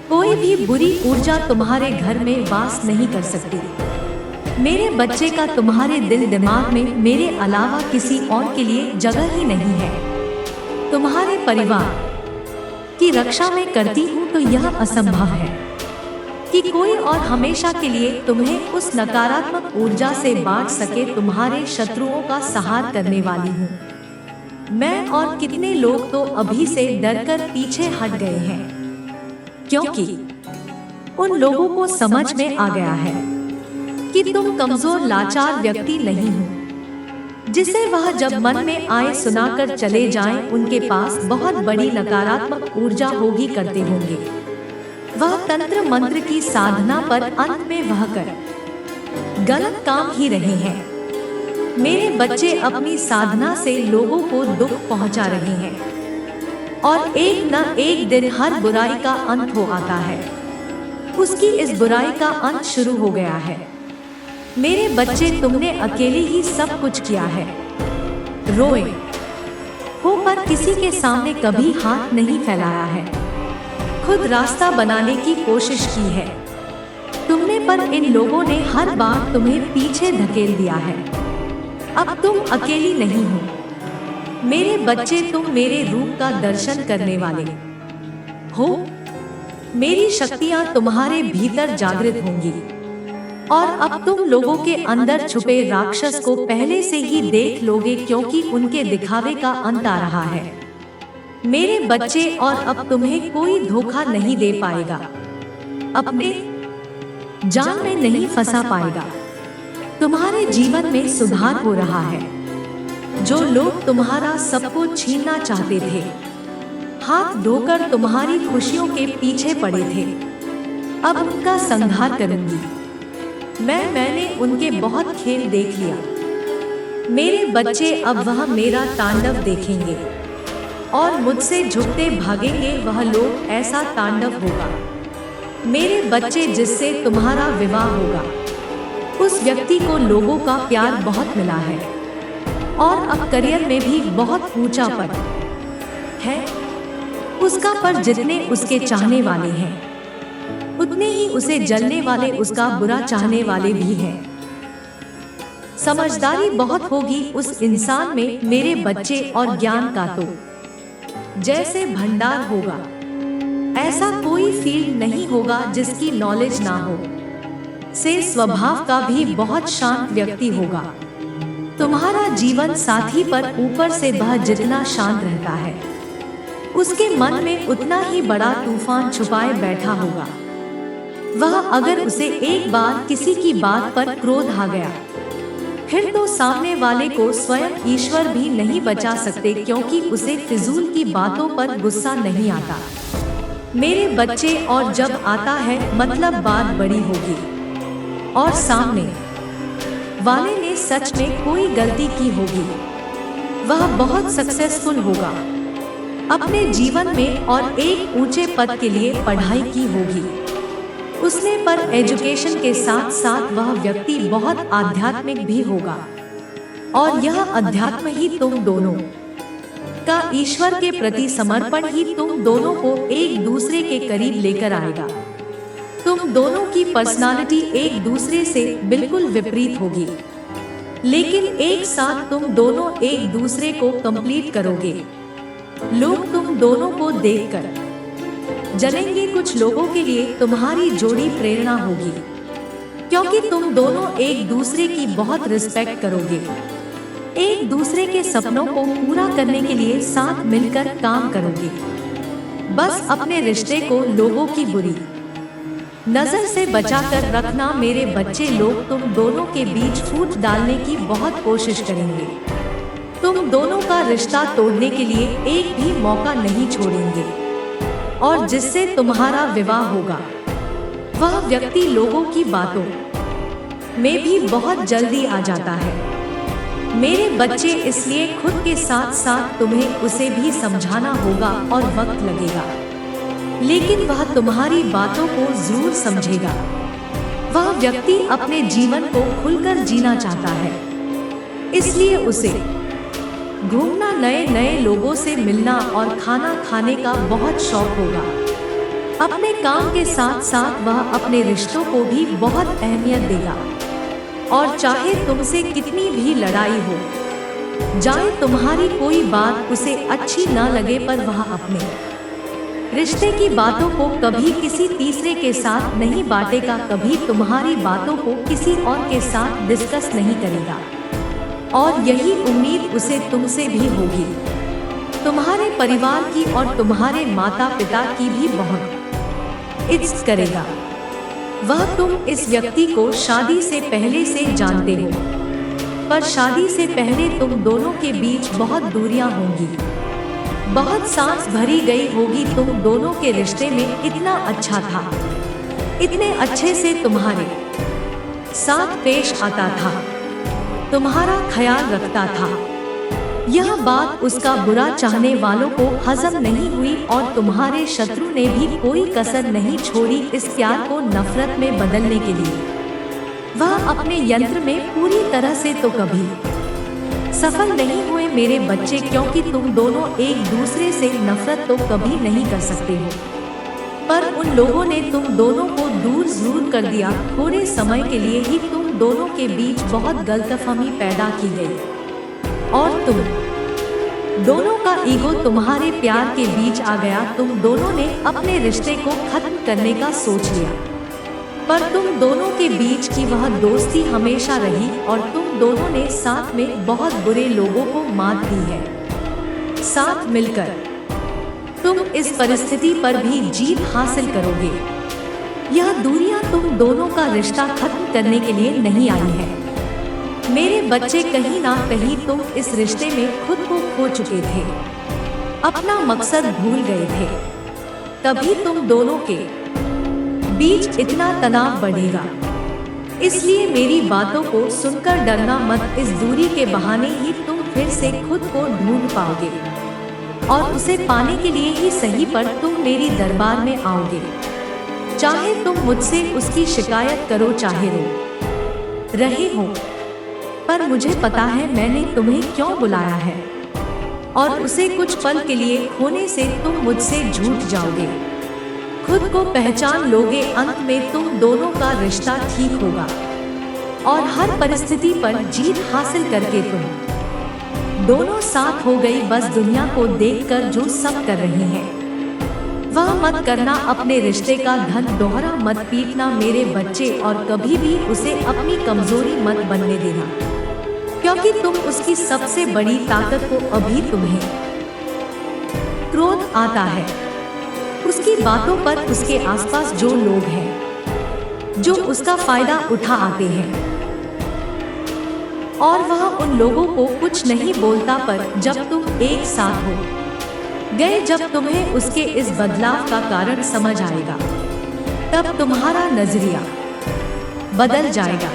कोई भी बुरी ऊर्जा तुम्हारे घर में वास नहीं कर सकती। मेरे बच्चे का तुम्हारे दिल दिमाग में मेरे अलावा किसी और के लिए जगह ही नहीं है। तुम्हारे परिवार की रक्षा मैं करती हूँ, तो यह असंभव है कि कोई और हमेशा के लिए तुम्हें उस नकारात्मक ऊर्जा से बांट सके। तुम्हारे शत्रुओं का संहार करने वाली हूँ मैं, और कितने लोग तो अभी से डरकर पीछे हट गए हैं, क्योंकि उन लोगों को समझ में आ गया है कि तुम कमजोर लाचार व्यक्ति नहीं हो, जिसे वह जब मन में आए सुनाकर चले जाएं। उनके पास बहुत बड़ी नकारात्मक ऊर्जा होगी, करते होंगे वह तंत्र मंत्र की साधना, पर अंत में वह कर गलत काम ही रहे हैं। मेरे बच्चे अपनी साधना से लोगों को दुख पहुंचा रहे हैं, और एक न एक दिन हर बुराई का अंत हो आता है। उसकी इस बुराई का अंत शुरू हो गया है। मेरे बच्चे, तुमने अकेले ही सब कुछ किया है। रोए हो, पर किसी के सामने कभी हाथ नहीं फैलाया है। खुद रास्ता बनाने की कोशिश की है तुमने, पर इन लोगों ने हर बार तुम्हें पीछे धकेल दिया है। अब तुम अकेली नहीं हो मेरे बच्चे, तुम मेरे रूप का दर्शन करने वाले हो। मेरी शक्तियां तुम्हारे भीतर जागृत होंगी, और अब तुम लोगों के अंदर छुपे राक्षस को पहले से ही देख लोगे, क्योंकि उनके दिखावे का अंत आ रहा है मेरे बच्चे। और अब तुम्हें कोई धोखा नहीं दे पाएगा, अपने जाल में नहीं फंसा पाएगा। तुम्हारे जीवन में सुधार हो रहा है। जो लोग तुम्हारा सब कुछ छीनना चाहते थे, हाथ धोकर तुम्हारी खुशियों के पीछे पड़े थे, अब उनका संहार करूंगी मैंने उनके बहुत खेल देख लिया मेरे बच्चे। अब वह मेरा तांडव देखेंगे और मुझसे झुकते भागेंगे। वह लोग ऐसा तांडव होगा मेरे बच्चे, जिससे तुम्हारा विवाह होगा। उस व्यक्ति को लोगों का प्यार बहुत मिला है, और अब करियर में भी बहुत ऊंचा पद है उसका, पर जितने उसके चाहने वाले हैं, उतने ही उसे जलने वाले, उसका बुरा चाहने वाले भी हैं। समझदारी बहुत होगी उस इंसान में मेरे बच्चे, और ज्ञान का तो जैसे भंडार होगा। ऐसा कोई फील्ड नहीं होगा जिसकी नॉलेज ना हो। से स्वभाव का भी बहुत शांत व्यक्ति होगा तुम्हारा जीवन साथी, पर ऊपर से वह जितना शांत रहता है, उसके मन में उतना ही बड़ा तूफान छुपाए बैठा होगा। वह अगर उसे एक बार किसी की बात पर क्रोध आ गया, फिर तो सामने वाले को स्वयं ईश्वर भी नहीं बचा सकते, क्योंकि उसे फिजूल की बातों पर गुस्सा नहीं आता मेरे बच्चे। और जब आता है मतलब बात बड़ी होगी, और सामने वाले ने सच में कोई गलती की होगी, वह बहुत सक्सेसफुल होगा अपने जीवन में, और एक ऊंचे पद के लिए पढ़ाई की होगी उसने, पर एजुकेशन के साथ साथ वह व्यक्ति बहुत आध्यात्मिक भी होगा, और यह अध्यात्म ही तुम दोनों का ईश्वर के प्रति समर्पण ही तुम दोनों को एक दूसरे के करीब लेकर आएगा। तुम दोनों की पर्सनालिटी एक दूसरे से बिल्कुल विपरीत होगी, लेकिन एक साथ तुम दोनों एक दूसरे को कंप्लीट करोगे। लोग तुम दोनों को देखकर जलेंगे। कुछ लोगों के लिए तुम्हारी जोड़ी प्रेरणा होगी, क्योंकि तुम दोनों एक दूसरे की बहुत रिस्पेक्ट करोगे। एक दूसरे के सपनों को पूरा करने के लिए साथ मिलकर काम करोगे। बस अपने रिश्ते को लोगों की बुरी नजर से बचाकर रखना मेरे बच्चे। लोग तुम दोनों के बीच फूट डालने की बहुत कोशिश करेंगे। तुम दोनों का रिश्ता तोड़ने के लिए एक भी मौका नहीं छोड़ेंगे, और जिससे तुम्हारा विवाह होगा वह व्यक्ति लोगों की बातों में भी बहुत जल्दी आ जाता है। मेरे बच्चे, इसलिए खुद के साथ साथ तुम्हें उसे भी समझाना होगा और वक्त लगेगा, लेकिन वह तुम्हारी बातों को जरूर समझेगा। वह व्यक्ति अपने जीवन को खुलकर जीना चाहता है, इसलिए उसे घूमना, नए नए लोगों से मिलना और खाना खाने का बहुत शौक होगा। अपने काम के साथ साथ वह अपने रिश्तों को भी बहुत अहमियत देगा, और चाहे तुमसे कितनी भी लड़ाई हो जाए, तुम्हारी कोई बात उसे अच्छी न लगे, पर वह अपने रिश्ते की बातों को कभी किसी तीसरे के साथ नहीं बांटेगा, कभी तुम्हारी बातों को किसी और के साथ डिस्कस नहीं करेगा। और यही उम्मीद उसे तुमसे भी होगी, तुम्हारे परिवार की और तुम्हारे माता पिता की भी बहुत इज्जत करेगा। वह तुम इस व्यक्ति को शादी से पहले से जानते हो, पर शादी से पहले तुम दोनों के बीच बहुत दूरियां होंगी, बहुत सांस भरी गई होगी। तुम दोनों के रिश्ते में इतना अच्छा था, इतने अच्छे से तुम्हारे साथ पेश आता था, तुम्हारा ख्याल रखता था। यह बात उसका बुरा चाहने वालों को हजम नहीं हुई, और तुम्हारे शत्रु ने भी कोई कसर नहीं छोड़ी इस प्यार को नफरत में बदलने के लिए। वह अपने यंत्र में पूरी तरह से तो कभी सफल नहीं हुए मेरे बच्चे, क्योंकि तुम दोनों एक दूसरे से नफरत तो कभी नहीं कर सकते हो, पर उन लोगों ने तुम दोनों को दूर जरूर कर दिया। थोड़े समय के लिए ही तुम दोनों के बीच बहुत गलतफहमी पैदा की गई, और तुम दोनों का ईगो तुम्हारे प्यार के बीच आ गया। तुम दोनों ने अपने रिश्ते को खत्म करने का सोच लिया, पर तुम दोनों के बीच की वह दोस्ती हमेशा रही, और तुम दोनों ने साथ में बहुत बुरे लोगों को मात दी है। साथ मिलकर तुम इस परिस्थिति पर भी जीत हासिल करोगे। यह दूरियां तुम दोनों का रिश्ता खत्म करने के लिए नहीं आई है मेरे बच्चे। कहीं ना कहीं तुम इस रिश्ते में खुद को खो चुके थे, अपना मकसद भूल गए थे, तभी तुम दोनों के बीच इतना तनाव बढ़ेगा। इसलिए मेरी बातों को सुनकर डरना मत। इस दूरी के बहाने ही तुम फिर से खुद को ढूंढ पाओगे, और उसे पाने के लिए ही सही पर तुम मेरी दरबार में आओगे। चाहे तुम मुझसे उसकी शिकायत करो, चाहे रो रहे हो, पर मुझे पता है मैंने तुम्हें क्यों बुलाया है, और उसे कुछ पल के लिए खोने से तुम मुझसे झूठ जाओगे, खुद को पहचान लोगे। अंत में तुम दोनों का रिश्ता ठीक होगा, और हर परिस्थिति पर जीत हासिल करके तुम दोनों साथ हो गई। बस दुनिया को देखकर जो सब कर रही हैं वह मत करना। अपने रिश्ते का धन दोहरा मत पीटना मेरे बच्चे, और कभी भी उसे अपनी कमजोरी मत बनने देना, क्योंकि तुम उसकी सबसे बड़ी ताकत हो। अभी तुम्हें क्रोध आता है उसकी बातों पर, उसके आसपास जो लोग हैं जो उसका फायदा उठा आते हैं, और वह उन लोगों को कुछ नहीं बोलता, पर जब तुम एक साथ हो गए, जब तुम्हें उसके इस बदलाव का कारण समझ आएगा, तब तुम्हारा नजरिया बदल जाएगा,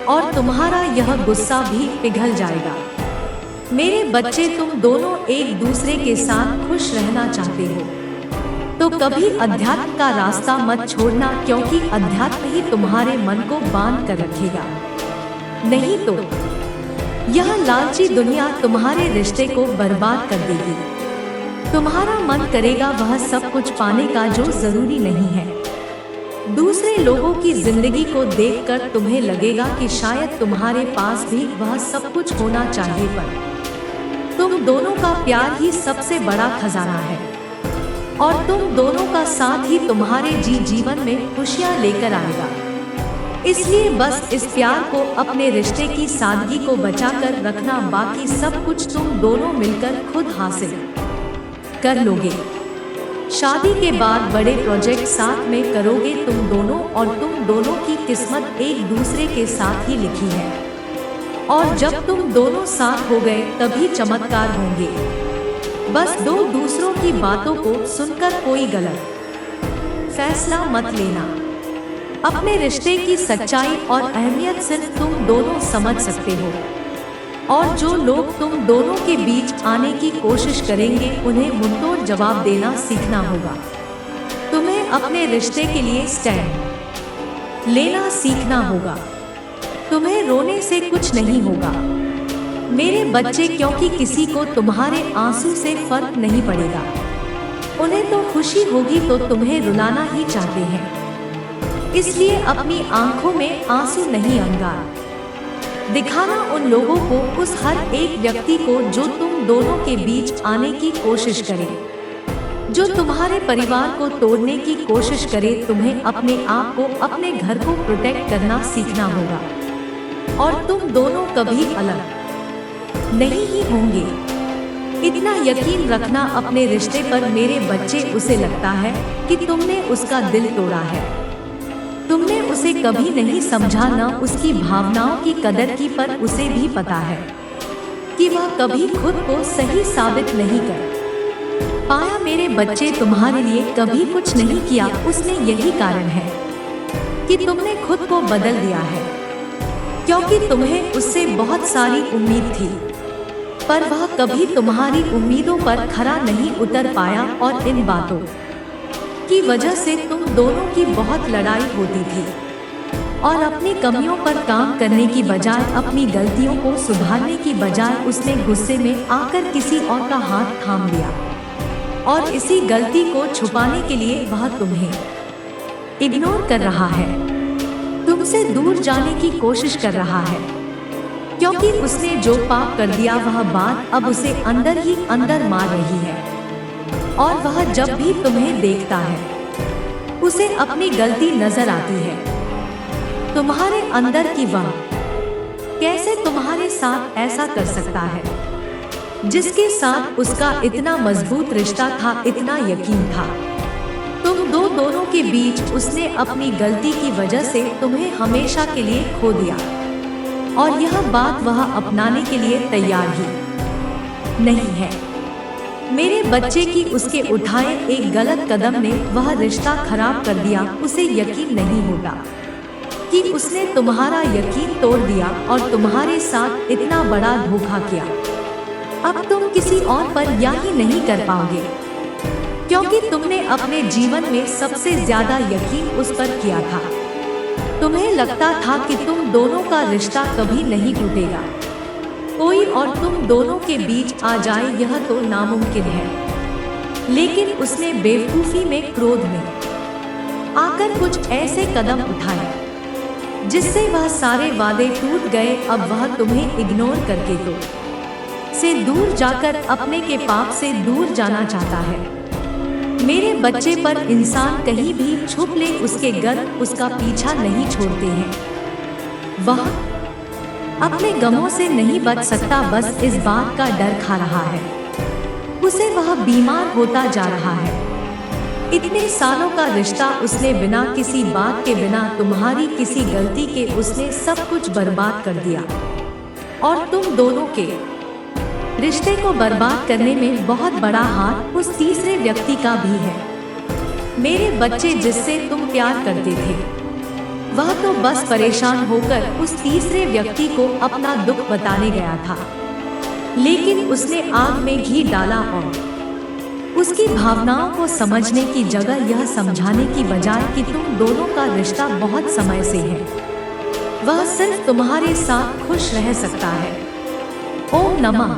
और तुम्हारा यह गुस्सा भी पिघल जाएगा। मेरे बच्चे, तुम दोनों एक दूसरे के साथ खुश रहना चाहते हो, तो कभी अध्यात्म का रास्ता मत छोड़ना, क्योंकि अध्यात्म ही तुम्हारे मन को बांध कर रखेगा। नहीं तो यह लालची दुनिया तुम्हारे रिश्ते को बर्बाद कर देगी। तुम्हारा मन करेगा वह सब कुछ पाने का जो जरूरी नहीं है, दूसरे लोगों की जिंदगी को देखकर तुम्हें लगेगा कि शायद तुम्हारे पास भी वह सब कुछ होना चाहिए, पर तुम दोनों का प्यार ही सबसे बड़ा खजाना है और तुम दोनों का साथ ही तुम्हारे जीवन में खुशियां लेकर आएगा। इसलिए बस इस प्यार को, अपने रिश्ते की सादगी को बचाकर रखना, बाकी सब कुछ तुम दोनों मिलकर खुद हासिल कर लोगे। शादी के बाद बड़े प्रोजेक्ट साथ में करोगे तुम दोनों, और तुम दोनों की किस्मत एक दूसरे के साथ ही लिखी है, और जब तुम दोनों साथ हो गए तभी चमत्कार होंगे। बस दो दूसरों की बातों को सुनकर कोई गलत फैसला मत लेना। अपने रिश्ते की सच्चाई और अहमियत सिर्फ तुम दोनों समझ सकते हो, और जो लोग तुम दोनों के बीच आने की कोशिश करेंगे उन्हें मुंहतोड़ जवाब देना सीखना होगा। तुम्हें अपने रिश्ते के लिए स्टैंड लेना सीखना होगा। तुम्हें रोने से कुछ नहीं होगा मेरे बच्चे, क्योंकि किसी को तुम्हारे आंसू से फर्क नहीं पड़ेगा। उन्हें तो खुशी होगी तो तुम्हें रुलाना ही चाहते हैं, इसलिए अपनी आंखों में आंसू नहीं अंगार दिखाना उन लोगों को, उस हर एक व्यक्ति को जो तुम दोनों के बीच आने की कोशिश करे, जो तुम्हारे परिवार को तोड़ने की कोशिश करे। तुम्हें अपने आप को, अपने घर को प्रोटेक्ट करना सीखना होगा, और तुम दोनों कभी अलग नहीं ही होंगे। इतना यकीन रखना अपने रिश्ते पर मेरे बच्चे। उसे लगता है कि तुमने उसका दिल तोड़ा है, तुमने उसे कभी नहीं समझा, न उसकी भावनाओं की कदर की, पर उसे भी पता है कि वह कभी खुद को सही साबित नहीं कर पाया। मेरे बच्चे, तुम्हारे लिए कभी कुछ नहीं किया, उसने यही कारण है कि तुमने खुद को बदल दिया है, क्योंकि तुम्हें उससे बहुत सारी उम्मीद थी, पर वह कभी तुम्हारी उम्मीदों पर खरा नहीं उतर पाया, और इन बातों की वजह से तुम दोनों की बहुत लड़ाई होती थी, और अपनी कमियों पर काम करने की बजाय, अपनी गलतियों को सुधारने की बजाय उसने गुस्से में आकर किसी और का हाथ थाम लिया, और इसी गलती को छुपाने के लिए वह तुम्हें इग्नोर कर रहा है, तुमसे दूर जाने की कोशिश कर रहा है, क्योंकि उसने जो पाप कर दिया वह बात अब उसे अंदर ही अंदर मार रही है, और वह जब भी तुम्हें देखता है उसे अपनी गलती नजर आती है, तुम्हारे अंदर की वह कैसे तुम्हारे साथ ऐसा कर सकता है, जिसके साथ उसका इतना मजबूत रिश्ता था, इतना यकीन था। तुम दोनों के बीच उसने अपनी गलती की वजह से तुम्हें हमेशा के लिए खो दिया, और यह बात वह अपनाने के लिए तैयार ही नहीं है। मेरे बच्चे की उसके उठाए एक गलत कदम ने वह रिश्ता खराब कर दिया। उसे यकीन नहीं होता कि उसने तुम्हारा यकीन तोड़ दिया और तुम्हारे साथ इतना बड़ा धोखा किया। अब तुम किसी और पर यही नहीं कर पाओगे, क्योंकि तुमने अपने जीवन में सबसे ज्यादा यकीन उस पर किया था। तुम्हें लगता था कि तुम दोनों का रिश्ता कभी नहीं टूटेगा, कोई और तुम दोनों के बीच आ जाए यह तो नामुमकिन है। लेकिन उसने बेवकूफी में, क्रोध में आकर कुछ ऐसे कदम उठाए जिससे वह सारे वादे टूट गए। अब वह तुम्हें इग्नोर करके तो से दूर जाकर अपने के पाप से दूर जाना चाहता है। मेरे बच्चे, पर इंसान कहीं भी छुप ले उसके गर्व उसका पीछा नहीं छोड़ते हैं। वह अपने गमों से नहीं बच सकता, बस इस बात का डर खा रहा है। उसे वह बीमार होता जा रहा है। इतने सालों का रिश्ता उसने बिना किसी बात के, बिना तुम्हारी किसी गलती के उसने सब कुछ बर्बाद कर दिया, और तुम दोनों के रिश्ते को बर्बाद करने में बहुत बड़ा हाथ उस तीसरे व्यक्ति का भी है। मेरे बच्चे, जिससे तुम प्यार करते थे वह तो बस परेशान होकर उस तीसरे व्यक्ति को अपना दुख बताने गया था, लेकिन उसने आग में घी डाला और उसकी भावनाओं को समझने की जगह यह समझाने की बजाय कि तुम दोनों का रिश्ता बहुत समय से है, वह सिर्फ तुम्हारे साथ खुश रह सकता है। ओम नमः।